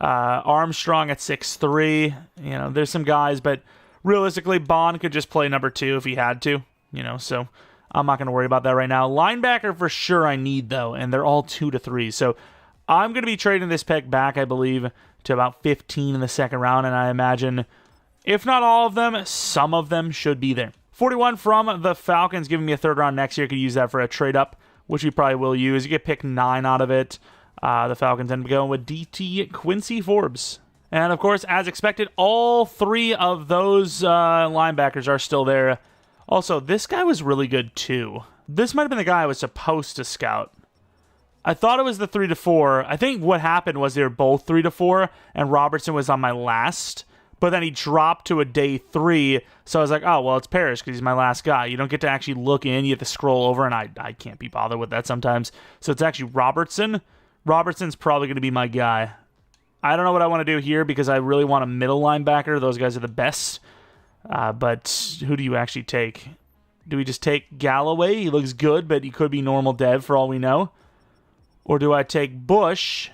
Armstrong at 6'3". There's some guys, but realistically, Bond could just play number 2 if he had to, so I'm not going to worry about that right now. Linebacker for sure I need, though, and they're all 2 to 3. So I'm going to be trading this pick back, I believe, to about 15 in the second round, and I imagine, if not all of them, some of them should be there. 41 from the Falcons, giving me a third round next year. Could use that for a trade up, which we probably will use. You get pick 9 out of it. The Falcons end up going with DT Quincy Forbes. And, of course, as expected, all 3 of those linebackers are still there. Also, this guy was really good, too. This might have been the guy I was supposed to scout. I thought it was the 3 to 4. I think what happened was they were both 3 to 4, and Robertson was on my last. But then he dropped to a day 3, so I was like, oh, well, it's Parrish because he's my last guy. You don't get to actually look in. You have to scroll over, and I can't be bothered with that sometimes. So it's actually Robertson. Robertson's probably going to be my guy. I don't know what I want to do here because I really want a middle linebacker. Those guys are the best. But who do you actually take? Do we just take Galloway? He looks good, but he could be normal dev for all we know. Or do I take Bush,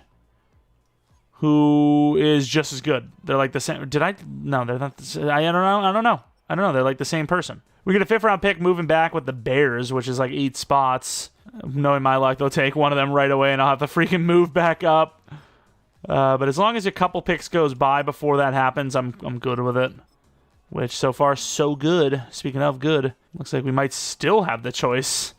who is just as good? They're like the same. No, they're not. I don't know. They're like the same person. We get a 5th round pick moving back with the Bears, which is like 8 spots. Knowing my luck, they'll take one of them right away, and I'll have to freaking move back up. But as long as a couple picks goes by before that happens, I'm good with it. Which, so far, so good. Speaking of good, looks like we might still have the choice.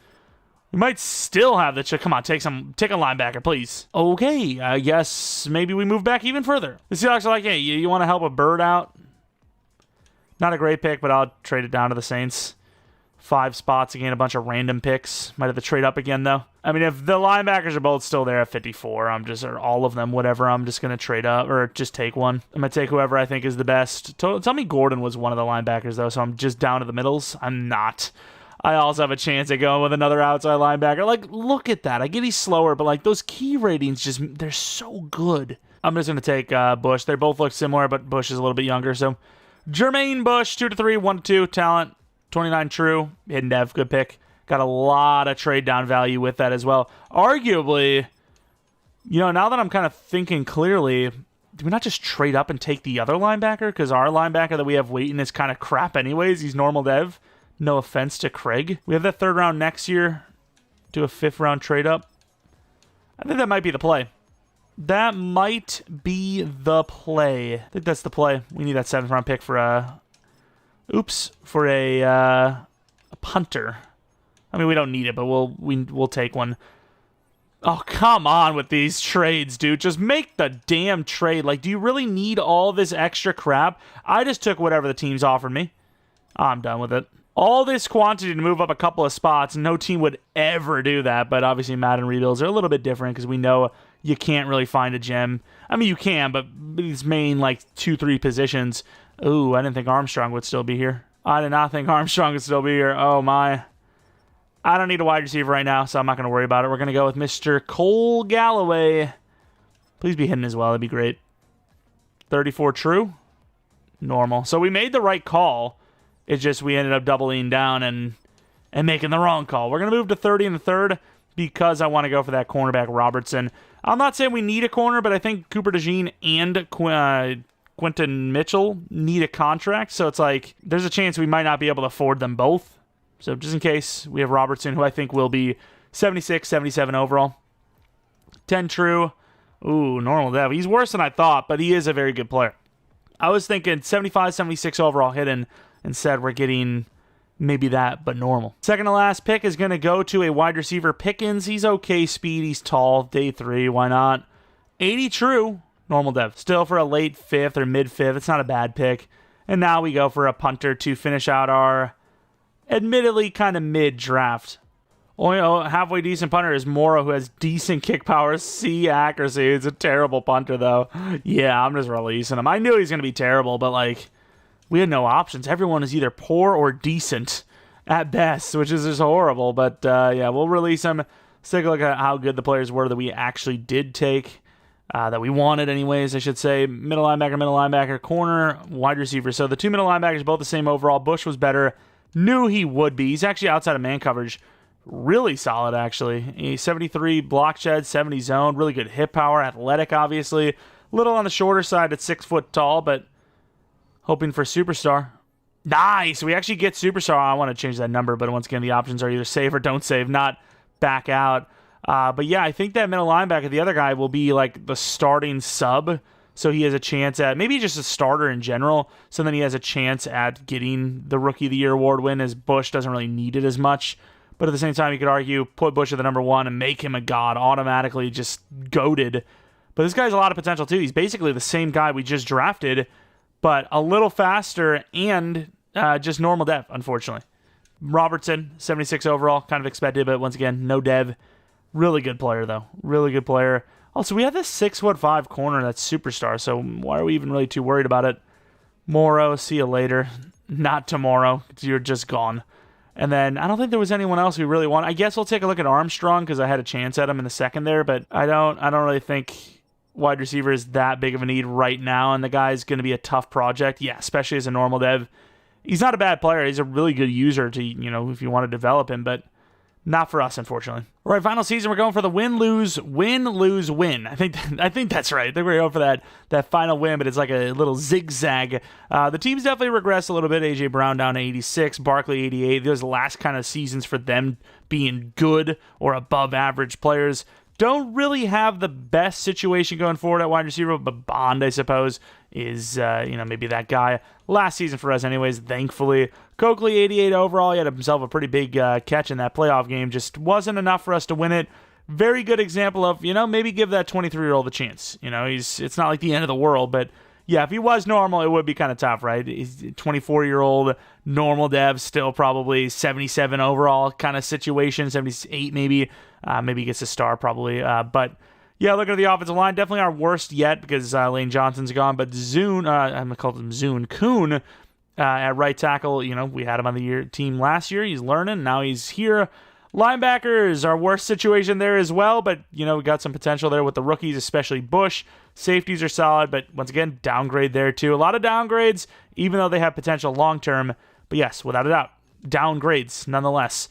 Come on, take a linebacker, please. Okay, I guess maybe we move back even further. The Seahawks are like, hey, you want to help a bird out? Not a great pick, but I'll trade it down to the Saints. 5 spots, again, a bunch of random picks. Might have to trade up again, though. I mean, if the linebackers are both still there at 54, or all of them, whatever, I'm just going to trade up, or just take one. I'm going to take whoever I think is the best. Tell me Gordon was one of the linebackers, though, so I'm just down to the middles. I'm not. I also have a chance at going with another outside linebacker. Like, look at that. I get he's slower, but, those key ratings they're so good. I'm just going to take Bush. They both look similar, but Bush is a little bit younger, so Jermaine Bush, 2 to 3, 1 to 2, talent. 29 true, hidden dev, good pick. Got a lot of trade down value with that as well. Arguably, now that I'm kind of thinking clearly, do we not just trade up and take the other linebacker? Because our linebacker that we have waiting is kind of crap anyways. He's normal dev. No offense to Craig. We have that 3rd round next year. Do a 5th round trade up. I think that might be the play. That might be the play. I think that's the play. We need that 7th round pick for a punter. I mean, we don't need it, but we'll take one. Oh, come on with these trades, dude. Just make the damn trade. Like, do you really need all this extra crap? I just took whatever the teams offered me. I'm done with it. All this quantity to move up a couple of spots, no team would ever do that, but obviously Madden rebuilds are a little bit different because we know you can't really find a gem. I mean, you can, but these main, like, 2-3 positions. Ooh, I didn't think Armstrong would still be here. I did not think Armstrong would still be here. Oh, my. I don't need a wide receiver right now, so I'm not going to worry about it. We're going to go with Mr. Cole Galloway. Please be hidden as well. That'd be great. 34 true. Normal. So we made the right call. It's just we ended up doubling down and making the wrong call. We're going to move to 30 in the 3rd because I want to go for that cornerback Robertson. I'm not saying we need a corner, but I think Cooper DeJean and Quentin Mitchell need a contract. So it's like there's a chance we might not be able to afford them both. So just in case, we have Robertson, who I think will be 76, 77 overall. 10 true. Ooh, normal dev. He's worse than I thought, but he is a very good player. I was thinking 75, 76 overall hidden. Instead, we're getting maybe that, but normal. Second to last pick is going to go to a wide receiver, Pickens. He's okay speed. He's tall. Day 3. Why not? 80 true. Normal dev. Still for a late 5th or mid 5th. It's not a bad pick. And now we go for a punter to finish out our admittedly kind of mid-draft. Only halfway decent punter is Morrow, who has decent kick power, C accuracy. It's a terrible punter, though. Yeah, I'm just releasing him. I knew he was going to be terrible, but, like, we had no options. Everyone is either poor or decent at best, which is just horrible. But, yeah, we'll release him. Let's take a look at how good the players were that we actually did take, that we wanted anyways, I should say. Middle linebacker, corner, wide receiver. So the 2 middle linebackers, both the same overall. Bush was better. Knew he would be. He's actually outside of man coverage. Really solid, actually. He's 73 block shed, 70 zone. Really good hip power. Athletic, obviously. Little on the shorter side at 6 foot tall, but hoping for superstar. Nice. We actually get superstar. I want to change that number, but once again, the options are either save or don't save, not back out. But yeah, I think that middle linebacker, the other guy, will be like the starting sub. So he has a chance at maybe just a starter in general. So then he has a chance at getting the Rookie of the Year award win, as Bush doesn't really need it as much. But at the same time, you could argue put Bush at the number 1 and make him a god, automatically just goated. But this guy has a lot of potential too. He's basically the same guy we just drafted, but a little faster and just normal dev, unfortunately. Robertson, 76 overall, kind of expected, but once again, no dev. Really good player, though. Really good player. Also, we have this 6'5" corner that's superstar, so why are we even really too worried about it? Morrow, see you later. Not tomorrow, because you're just gone. And then, I don't think there was anyone else we really want. I guess we'll take a look at Armstrong, because I had a chance at him in the 2nd there, but I don't really think wide receiver is that big of a need right now, and the guy's going to be a tough project. Yeah, especially as a normal dev. He's not a bad player. He's a really good user to, if you want to develop him, but not for us, unfortunately. All right, final season, we're going for the win, lose, win. I think that's right. I think we're going for that final win, but it's like a little zigzag. The teams definitely regressed a little bit. A.J. Brown down to 86, Barkley 88. Those last kind of seasons for them being good or above average players. Don't really have the best situation going forward at wide receiver, but Bond, I suppose, is, maybe that guy. Last season for us anyways, thankfully. Coakley, 88 overall. He had himself a pretty big catch in that playoff game. Just wasn't enough for us to win it. Very good example of, maybe give that 23-year-old a chance. It's not like the end of the world, but yeah, if he was normal, it would be kind of tough, right? He's 24-year-old, normal dev, still probably 77 overall kind of situation, 78 maybe. Maybe he gets a star probably. But yeah, looking at the offensive line, definitely our worst yet because Lane Johnson's gone. But I'm going to call him Zune Kuhn at right tackle. We had him on the team last year. He's learning. Now he's here. Linebackers, our worst situation there as well. But, we got some potential there with the rookies, especially Bush. Safeties are solid, but once again, downgrade there too. A lot of downgrades, even though they have potential long-term. But yes, without a doubt, downgrades nonetheless.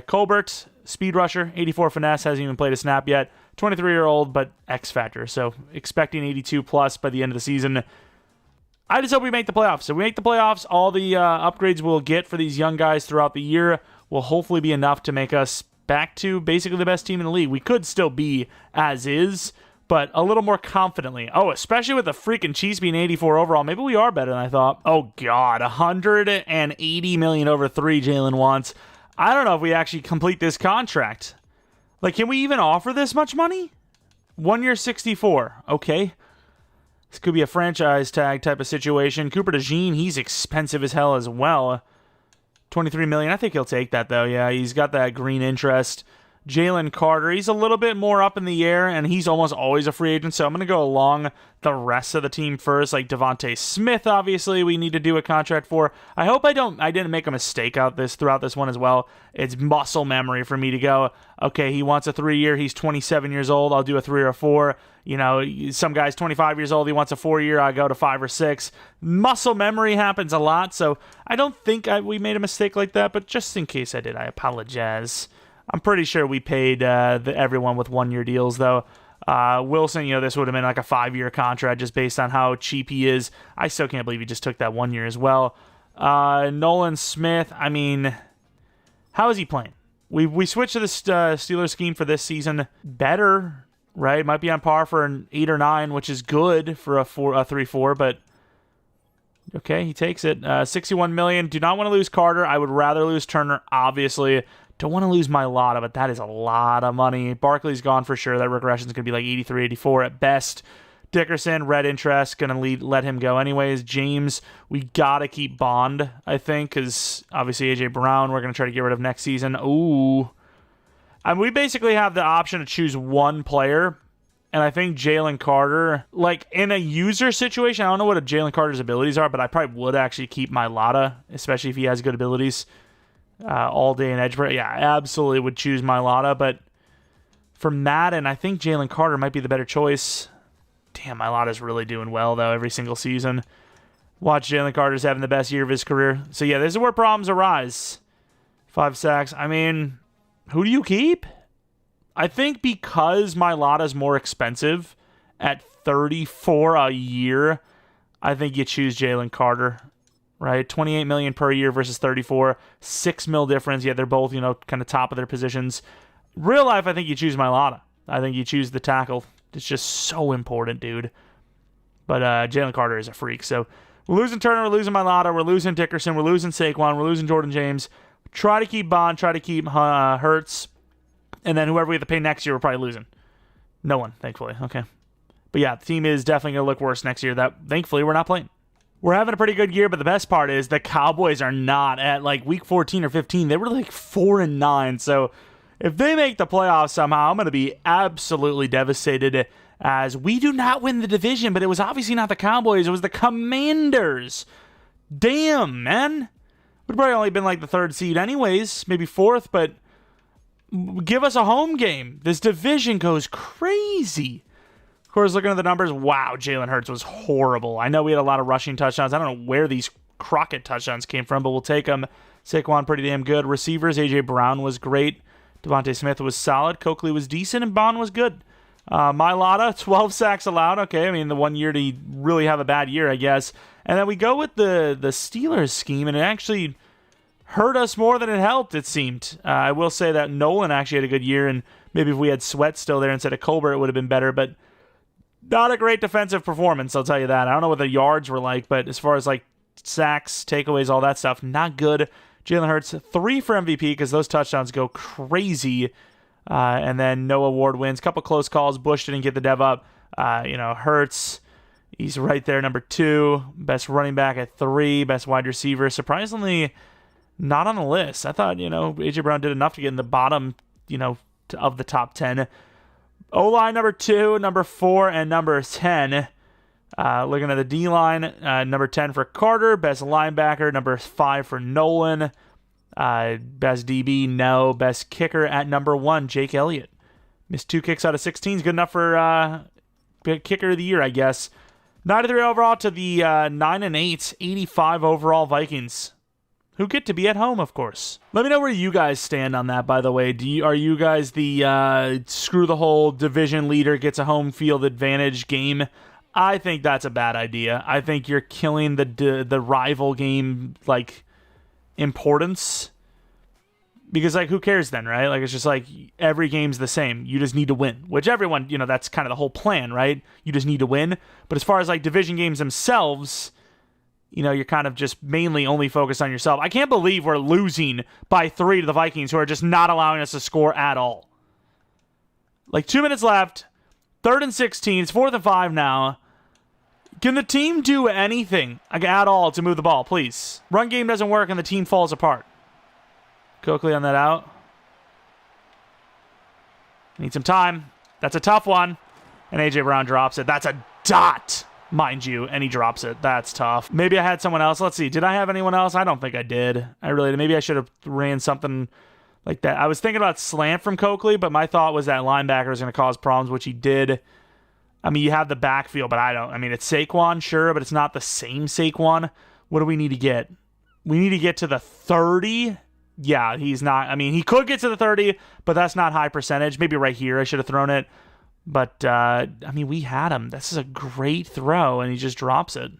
Colbert, speed rusher, 84 finesse, hasn't even played a snap yet. 23-year-old, but X factor. So expecting 82 plus by the end of the season. I just hope we make the playoffs. If we make the playoffs, all the upgrades we'll get for these young guys throughout the year will hopefully be enough to make us back to basically the best team in the league. We could still be as is, but a little more confidently. Oh, especially with the freaking Chiefs being 84 overall. Maybe we are better than I thought. Oh, God. $180 million over 3 Jalen wants. I don't know if we actually complete this contract. Like, can we even offer this much money? 1 year, 64. Okay. This could be a franchise tag type of situation. Cooper DeJean, he's expensive as hell as well. $23 million. I think he'll take that, though. Yeah, he's got that green interest. Jalen Carter, he's a little bit more up in the air, and he's almost always a free agent, so I'm going to go along the rest of the team first. Like Devontae Smith, obviously, we need to do a contract for. I hope I didn't make a mistake throughout this one as well. It's muscle memory for me to go, okay, he wants a 3-year, he's 27 years old, I'll do a 3 or 4. You know, some guy's 25 years old, he wants a 4-year, I go to 5 or 6. Muscle memory happens a lot, so I don't think we made a mistake like that, but just in case I did, I apologize. I'm pretty sure we paid everyone with 1-year deals, though. Wilson, this would have been like a 5-year contract just based on how cheap he is. I still can't believe he just took that 1 year as well. Nolan Smith, I mean, how is he playing? We switched to the Steelers scheme for this season. Better, right? Might be on par for an 8 or 9, which is good for a 3-4, but okay, he takes it. $61 million. Do not want to lose Carter. I would rather lose Turner, obviously. Don't want to lose Mailata, but that is a lot of money. Barkley's gone for sure. That regression is going to be like 83, 84 at best. Dickerson, red interest, going to let him go anyways. James, we got to keep Bond, I think, because obviously A.J. Brown we're going to try to get rid of next season. Ooh. We basically have the option to choose one player, and I think Jalen Carter, like in a user situation, I don't know what Jalen Carter's abilities are, but I probably would actually keep Mailata, especially if he has good abilities. All day and edge. Yeah, absolutely would choose Mailata, but for Madden, I think Jalen Carter might be the better choice. Damn, Mailata's really doing well, though, every single season. Watch Jalen Carter's having the best year of his career. So, yeah, this is where problems arise. 5 sacks. I mean, who do you keep? I think because Mailata's more expensive at $34 a year, I think you choose Jalen Carter. Right, $28 million per year versus $34, $6 million difference. Yeah, they're both, kind of top of their positions. Real life, I think you choose Mailata. I think you choose the tackle. It's just so important, dude. But Jalen Carter is a freak. So we're losing Turner, we're losing Mailata, we're losing Dickerson, we're losing Saquon, we're losing Jordan James. Try to keep Bond, try to keep Hurts, and then whoever we have to pay next year, we're probably losing. No one, thankfully. Okay, but yeah, the team is definitely gonna look worse next year. That thankfully we're not playing. We're having a pretty good year, but the best part is the Cowboys are not at like week 14 or 15. They were like 4-9. So if they make the playoffs somehow, I'm going to be absolutely devastated as we do not win the division, but it was obviously not the Cowboys. It was the Commanders. Damn, man. We'd probably only been like the 3rd seed anyways, maybe 4th, but give us a home game. This division goes crazy. Of course, looking at the numbers, wow, Jalen Hurts was horrible. I know we had a lot of rushing touchdowns. I don't know where these Crockett touchdowns came from, but we'll take them. Saquon, pretty damn good. Receivers, A.J. Brown was great. Devontae Smith was solid. Coakley was decent, and Bond was good. Mailata, 12 sacks allowed. Okay, I mean, the 1 year to really have a bad year, I guess. And then we go with the Steelers scheme, and it actually hurt us more than it helped, it seemed. I will say that Nolan actually had a good year, and maybe if we had Sweat still there instead of Colbert, it would have been better, but not a great defensive performance, I'll tell you that. I don't know what the yards were like, but as far as like sacks, takeaways, all that stuff, not good. Jalen Hurts, 3 for MVP because those touchdowns go crazy. And then Noah Ward wins. Couple close calls. Bush didn't get the dev up. Hurts, he's right there, number 2. Best running back at 3. Best wide receiver. Surprisingly, not on the list. I thought, A.J. Brown did enough to get in the bottom, of the top 10. O-line number 2, number 4, and number 10. Looking at the D-line, number 10 for Carter. Best linebacker, number 5 for Nolan. Best DB, no. Best kicker at number 1, Jake Elliott. Missed 2 kicks out of 16. Good enough for kicker of the year, I guess. 93 overall to the 9-8, 85 overall Vikings. who get to be at home, of course. Let me know where you guys stand on that, by the way. Are you guys the screw the whole division leader gets a home field advantage game? I think that's a bad idea. I think you're killing the rival game, like, importance. Because, like, who cares then, right? Like, it's just like every game's the same. You just need to win. Which everyone, that's kind of the whole plan, right? You just need to win. But as far as, like, division games themselves, you're kind of just mainly only focused on yourself. I can't believe we're losing by 3 to the Vikings, who are just not allowing us to score at all. Like, 2 minutes left. 3rd and 16. It's 4th and 5 now. Can the team do anything at all to move the ball, please? Run game doesn't work and the team falls apart. Coakley on that out. Need some time. That's a tough one. And A.J. Brown drops it. That's a dot, mind you, and he drops it. That's tough. Maybe I had someone else. Let's see. Did I have anyone else? I don't think I did. Maybe I should have ran something like that. I was thinking about slant from Coakley, but my thought was that linebacker was going to cause problems, which he did. I mean, you have the backfield, but I don't. I mean, it's Saquon, sure, but it's not the same Saquon. What do we need to get? We need to get to the 30. Yeah, he's not. I mean, he could get to the 30, but that's not high percentage. Maybe right here I should have thrown it. But, I mean, we had him. This is a great throw, and he just drops it.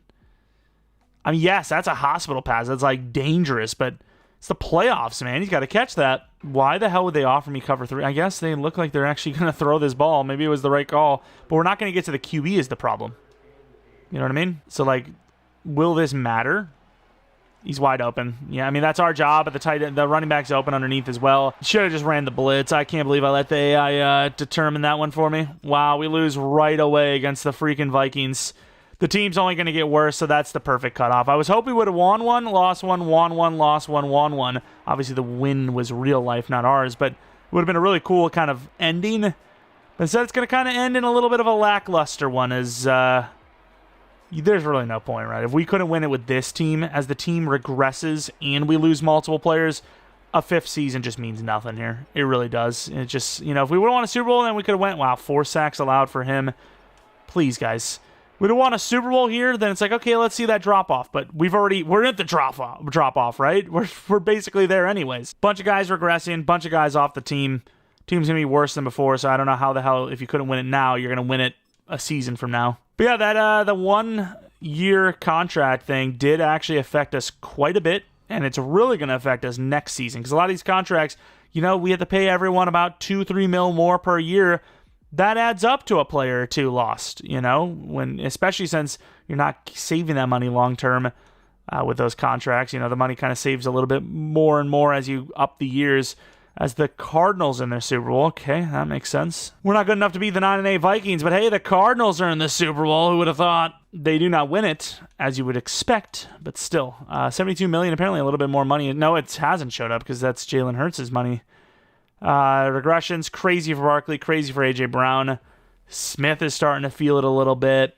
I mean, yes, that's a hospital pass. That's, like, dangerous, but it's the playoffs, man. He's got to catch that. Why the hell would they offer me cover 3? I guess they look like they're actually going to throw this ball. Maybe it was the right call, but we're not going to get to the QB is the problem. You know what I mean? So, like, will this matter? He's wide open. Yeah, I mean, that's our job. But the running back's open underneath as well. Should have just ran the blitz. I can't believe I let the AI determine that one for me. Wow, we lose right away against the freaking Vikings. The team's only going to get worse, so that's the perfect cutoff. I was hoping we would have won one, lost one, won one, lost one, won one. Obviously, the win was real life, not ours, but it would have been a really cool kind of ending. But instead, it's going to kind of end in a little bit of a lackluster one as... there's really no point, right? If we couldn't win it with this team, as the team regresses and we lose multiple players, a 5th season just means nothing here. It really does. It just, if we would have won a Super Bowl, then we could have went, wow, 4 sacks allowed for him. Please, guys. We'd have won a Super Bowl here, then it's like, okay, let's see that drop-off. But we're at the drop-off, right? We're basically there anyways. Bunch of guys regressing, bunch of guys off the team. Team's going to be worse than before, so I don't know how the hell, if you couldn't win it now, you're going to win it a season from now. But yeah, that the 1-year contract thing did actually affect us quite a bit, and it's really going to affect us next season because a lot of these contracts, we have to pay everyone about $2-3 mil more per year. That adds up to a player or two lost, especially since you're not saving that money long term with those contracts. The money kind of saves a little bit more and more as you up the years. As the Cardinals in their Super Bowl. Okay, that makes sense. We're not good enough to beat the 9-8 Vikings, but hey, the Cardinals are in the Super Bowl. Who would have thought? They do not win it, as you would expect, but still. $72 million, apparently a little bit more money. No, it hasn't showed up because that's Jalen Hurts' money. Regressions, crazy for Barkley, crazy for A.J. Brown. Smith is starting to feel it a little bit.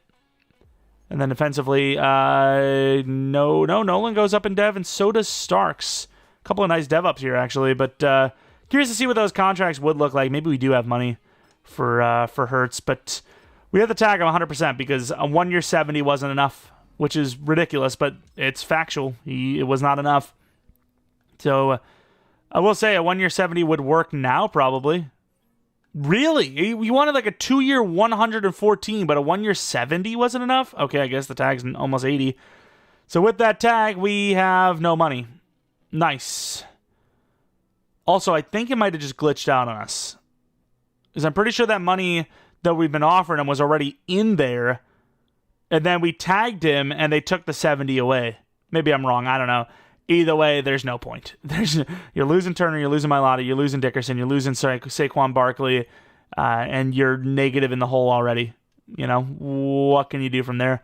And then defensively, Nolan goes up in dev, and so does Starks. A couple of nice dev ups here, actually, but curious to see what those contracts would look like. Maybe we do have money for Hurts, but we have to tag him 100% because a 1-year 70 wasn't enough, which is ridiculous, but it's factual. It was not enough. So I will say a 1-year 70 would work now, probably. Really? You wanted like a 2-year 114, but a 1-year 70 wasn't enough? Okay, I guess the tag's almost 80. So with that tag, we have no money. Nice. Also, I think it might have just glitched out on us. Because I'm pretty sure that money that we've been offering him was already in there. And then we tagged him and they took the 70 away. Maybe I'm wrong. I don't know. Either way, there's no point. You're losing Turner, you're losing Mailata, you're losing Dickerson, you're losing Saquon Barkley, and you're negative in the hole already. What can you do from there?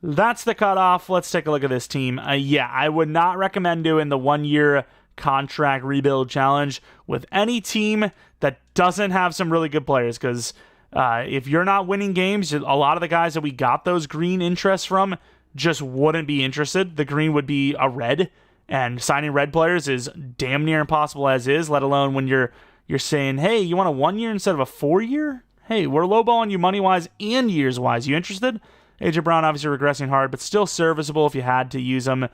That's the cutoff. Let's take a look at this team. Yeah, I would not recommend doing the 1-year contract rebuild challenge with any team that doesn't have some really good players because if you're not winning games, a lot of the guys that we got those green interests from just wouldn't be interested. The green would be a red, and signing red players is damn near impossible as is, let alone when you're saying, hey, you want a 1-year instead of a 4-year? Hey, we're lowballing you money-wise and years-wise. You interested? A.J. Brown obviously regressing hard, but still serviceable if you had to use him.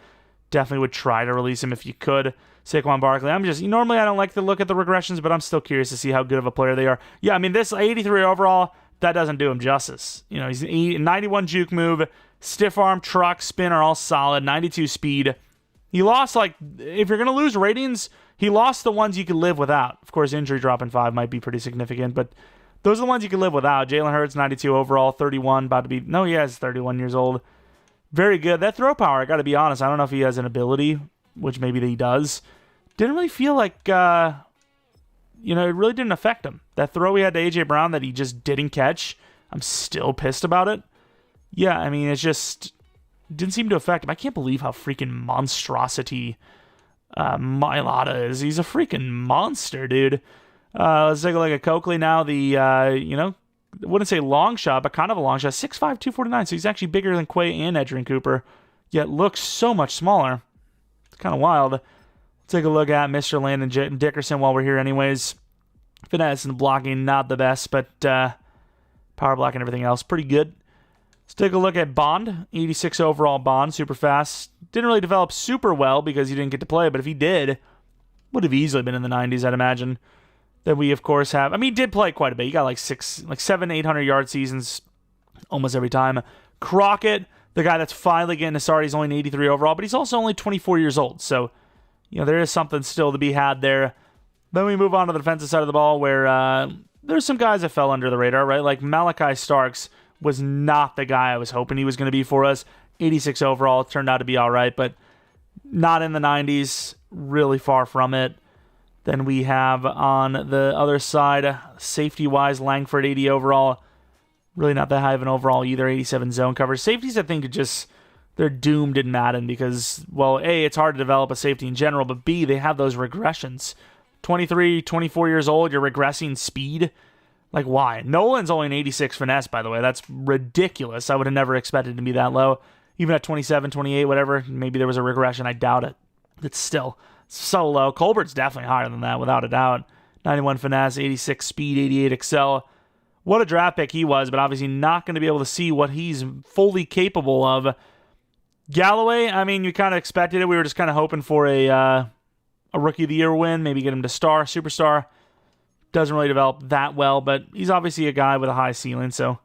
Definitely would try to release him if you could. Saquon Barkley. Normally I don't like to look at the regressions, but I'm still curious to see how good of a player they are. Yeah, I mean, this 83 overall, that doesn't do him justice. He's 91 juke move, stiff arm, truck, spin are all solid, 92 speed. He lost, if you're going to lose ratings, he lost the ones you could live without. Of course, injury dropping 5 might be pretty significant, but those are the ones you could live without. Jalen Hurts, 92 overall, 31, he is 31 years old. Very good. That throw power, I got to be honest, I don't know if he has an ability, which maybe he does. Didn't really feel like, it really didn't affect him. That throw he had to A.J. Brown that he just didn't catch, I'm still pissed about it. Yeah, I mean, it just didn't seem to affect him. I can't believe how freaking monstrosity Mailata is. He's a freaking monster, dude. Let's take a look at Coakley now. I wouldn't say long shot, but kind of a long shot. 6'5", 249, so he's actually bigger than Quay and Edgerrin Cooper, yet looks so much smaller. It's kind of wild. Let's take a look at Mr. Landon Dickerson while we're here anyways. Finesse and blocking, not the best, but power block and everything else, pretty good. Let's take a look at Bond, 86 overall Bond, super fast. Didn't really develop super well because he didn't get to play, but if he did, would have easily been in the 90s, I'd imagine. Then we, of course, have... I mean, he did play quite a bit. He got 700, 800-yard seasons almost every time. Crockett, the guy that's finally getting a start, he's only an 83 overall, but he's also only 24 years old. So, there is something still to be had there. Then we move on to the defensive side of the ball where there's some guys that fell under the radar, right? Like Malachi Starks was not the guy I was hoping he was going to be for us. 86 overall, turned out to be all right, but not in the 90s, really far from it. Then we have on the other side, safety-wise, Langford, 80 overall. Really not that high of an overall either, 87 zone coverage. Safeties, I think, they're doomed in Madden because, well, A, it's hard to develop a safety in general, but B, they have those regressions. 23, 24 years old, you're regressing speed. Like, why? Nolan's only an 86 finesse, by the way. That's ridiculous. I would have never expected to be that low. Even at 27, 28, whatever, maybe there was a regression. I doubt it. It's still so low. Colbert's definitely higher than that, without a doubt. 91 finesse, 86 speed, 88 excel. What a draft pick he was, but obviously not going to be able to see what he's fully capable of. Galloway, I mean, you kind of expected it. We were just kind of hoping for a Rookie of the Year win, maybe get him to superstar. Doesn't really develop that well, but he's obviously a guy with a high ceiling, so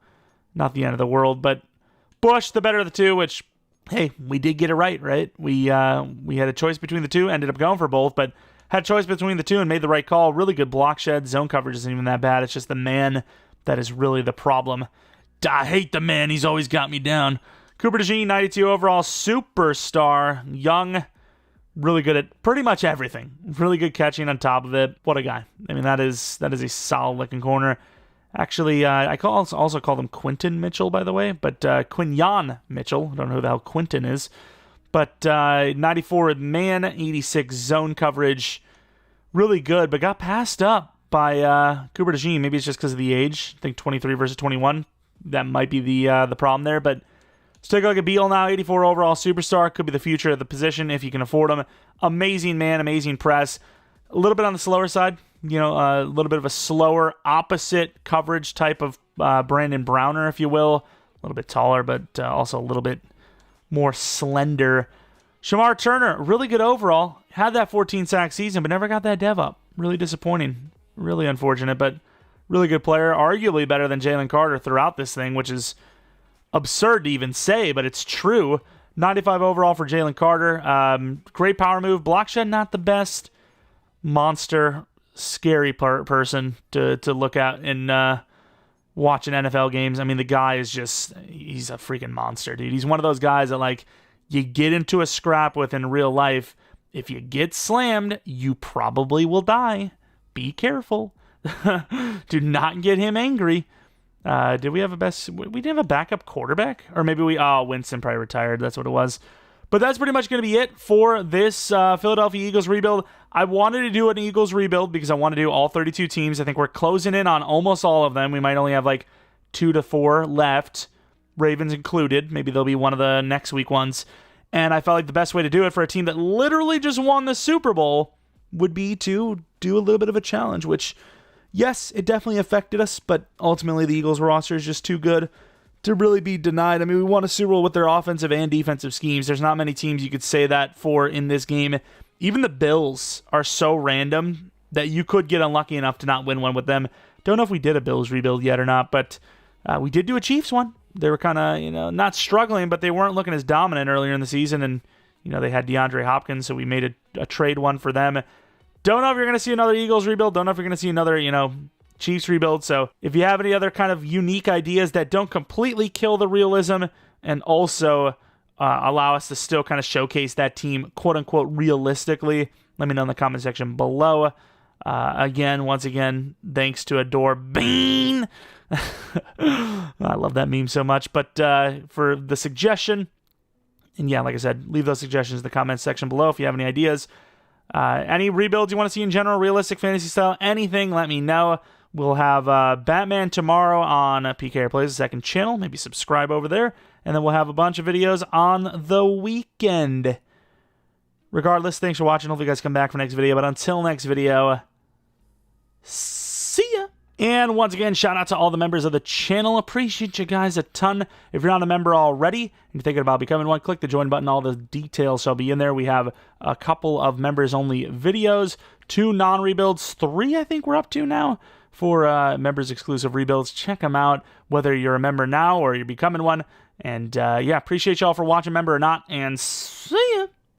not the end of the world. But Bush, the better of the two, which, hey, we did get it right? We had a choice between the two, ended up going for both, but had a choice between the two and made the right call. Really good block shed. Zone coverage isn't even that bad. It's just the man that is really the problem. I hate the man. He's always got me down. Cooper DeJean, 92 overall, superstar, young, really good at pretty much everything. Really good catching on top of it. What a guy. I mean, that is a solid-looking corner. Actually, I also call him Quinton Mitchell, by the way, but Quinyon Mitchell. I don't know who the hell Quinton is. But 94 man, 86 zone coverage. Really good, but got passed up by Cooper DeJean. Maybe it's just because of the age. I think 23 versus 21. That might be the problem there, but let's take a look at Beal now, 84 overall superstar. Could be the future of the position if you can afford him. Amazing man, amazing press. A little bit on the slower side. A little bit of a slower opposite coverage type of Brandon Browner, if you will. A little bit taller, but also a little bit more slender. Shamar Turner, really good overall. Had that 14-sack season, but never got that dev up. Really disappointing. Really unfortunate, but really good player. Arguably better than Jalen Carter throughout this thing, which is absurd to even say, but it's true. 95 overall for Jalen Carter. Great power move. Block shed, not the best. Monster, scary person to look at in watching NFL games. I mean, the guy is he's a freaking monster, dude. He's one of those guys that, you get into a scrap with in real life. If you get slammed, you probably will die. Be careful. Do not get him angry. Did we have we didn't have a backup quarterback? Or maybe Winston probably retired. That's what it was. But that's pretty much going to be it for this Philadelphia Eagles rebuild. I wanted to do an Eagles rebuild because I want to do all 32 teams. I think we're closing in on almost all of them. We might only have 2 to 4 left, Ravens included. Maybe they'll be one of the next week ones. And I felt like the best way to do it for a team that literally just won the Super Bowl would be to do a little bit of a challenge, which, yes, it definitely affected us, but ultimately the Eagles roster is just too good to really be denied. I mean, we won a Super Bowl with their offensive and defensive schemes. There's not many teams you could say that for in this game. Even the Bills are so random that you could get unlucky enough to not win one with them. Don't know if we did a Bills rebuild yet or not, but we did do a Chiefs one. They were kind of, not struggling, but they weren't looking as dominant earlier in the season, and, they had DeAndre Hopkins, so we made a trade one for them. Don't know if you're going to see another Eagles rebuild. Don't know if you're going to see another, Chiefs rebuild. So if you have any other kind of unique ideas that don't completely kill the realism and also allow us to still kind of showcase that team, quote unquote, realistically, let me know in the comment section below. Once again, thanks to Adorebean. I love that meme so much. But for the suggestion, and yeah, like I said, leave those suggestions in the comment section below if you have any ideas. Any rebuilds you want to see in general, realistic fantasy style, anything, let me know. We'll have Batman tomorrow on PKR Plays, the second channel. Maybe subscribe over there. And then we'll have a bunch of videos on the weekend. Regardless, thanks for watching. Hopefully you guys come back for next video. But until next video, see ya. And once again, shout out to all the members of the channel. Appreciate you guys a ton. If you're not a member already and you're thinking about becoming one, click the join button. All the details shall be in there. We have a couple of members-only videos, 2 non-rebuilds, 3 I think we're up to now for members-exclusive rebuilds. Check them out, whether you're a member now or you're becoming one. And yeah, appreciate y'all for watching, member or not, and see ya.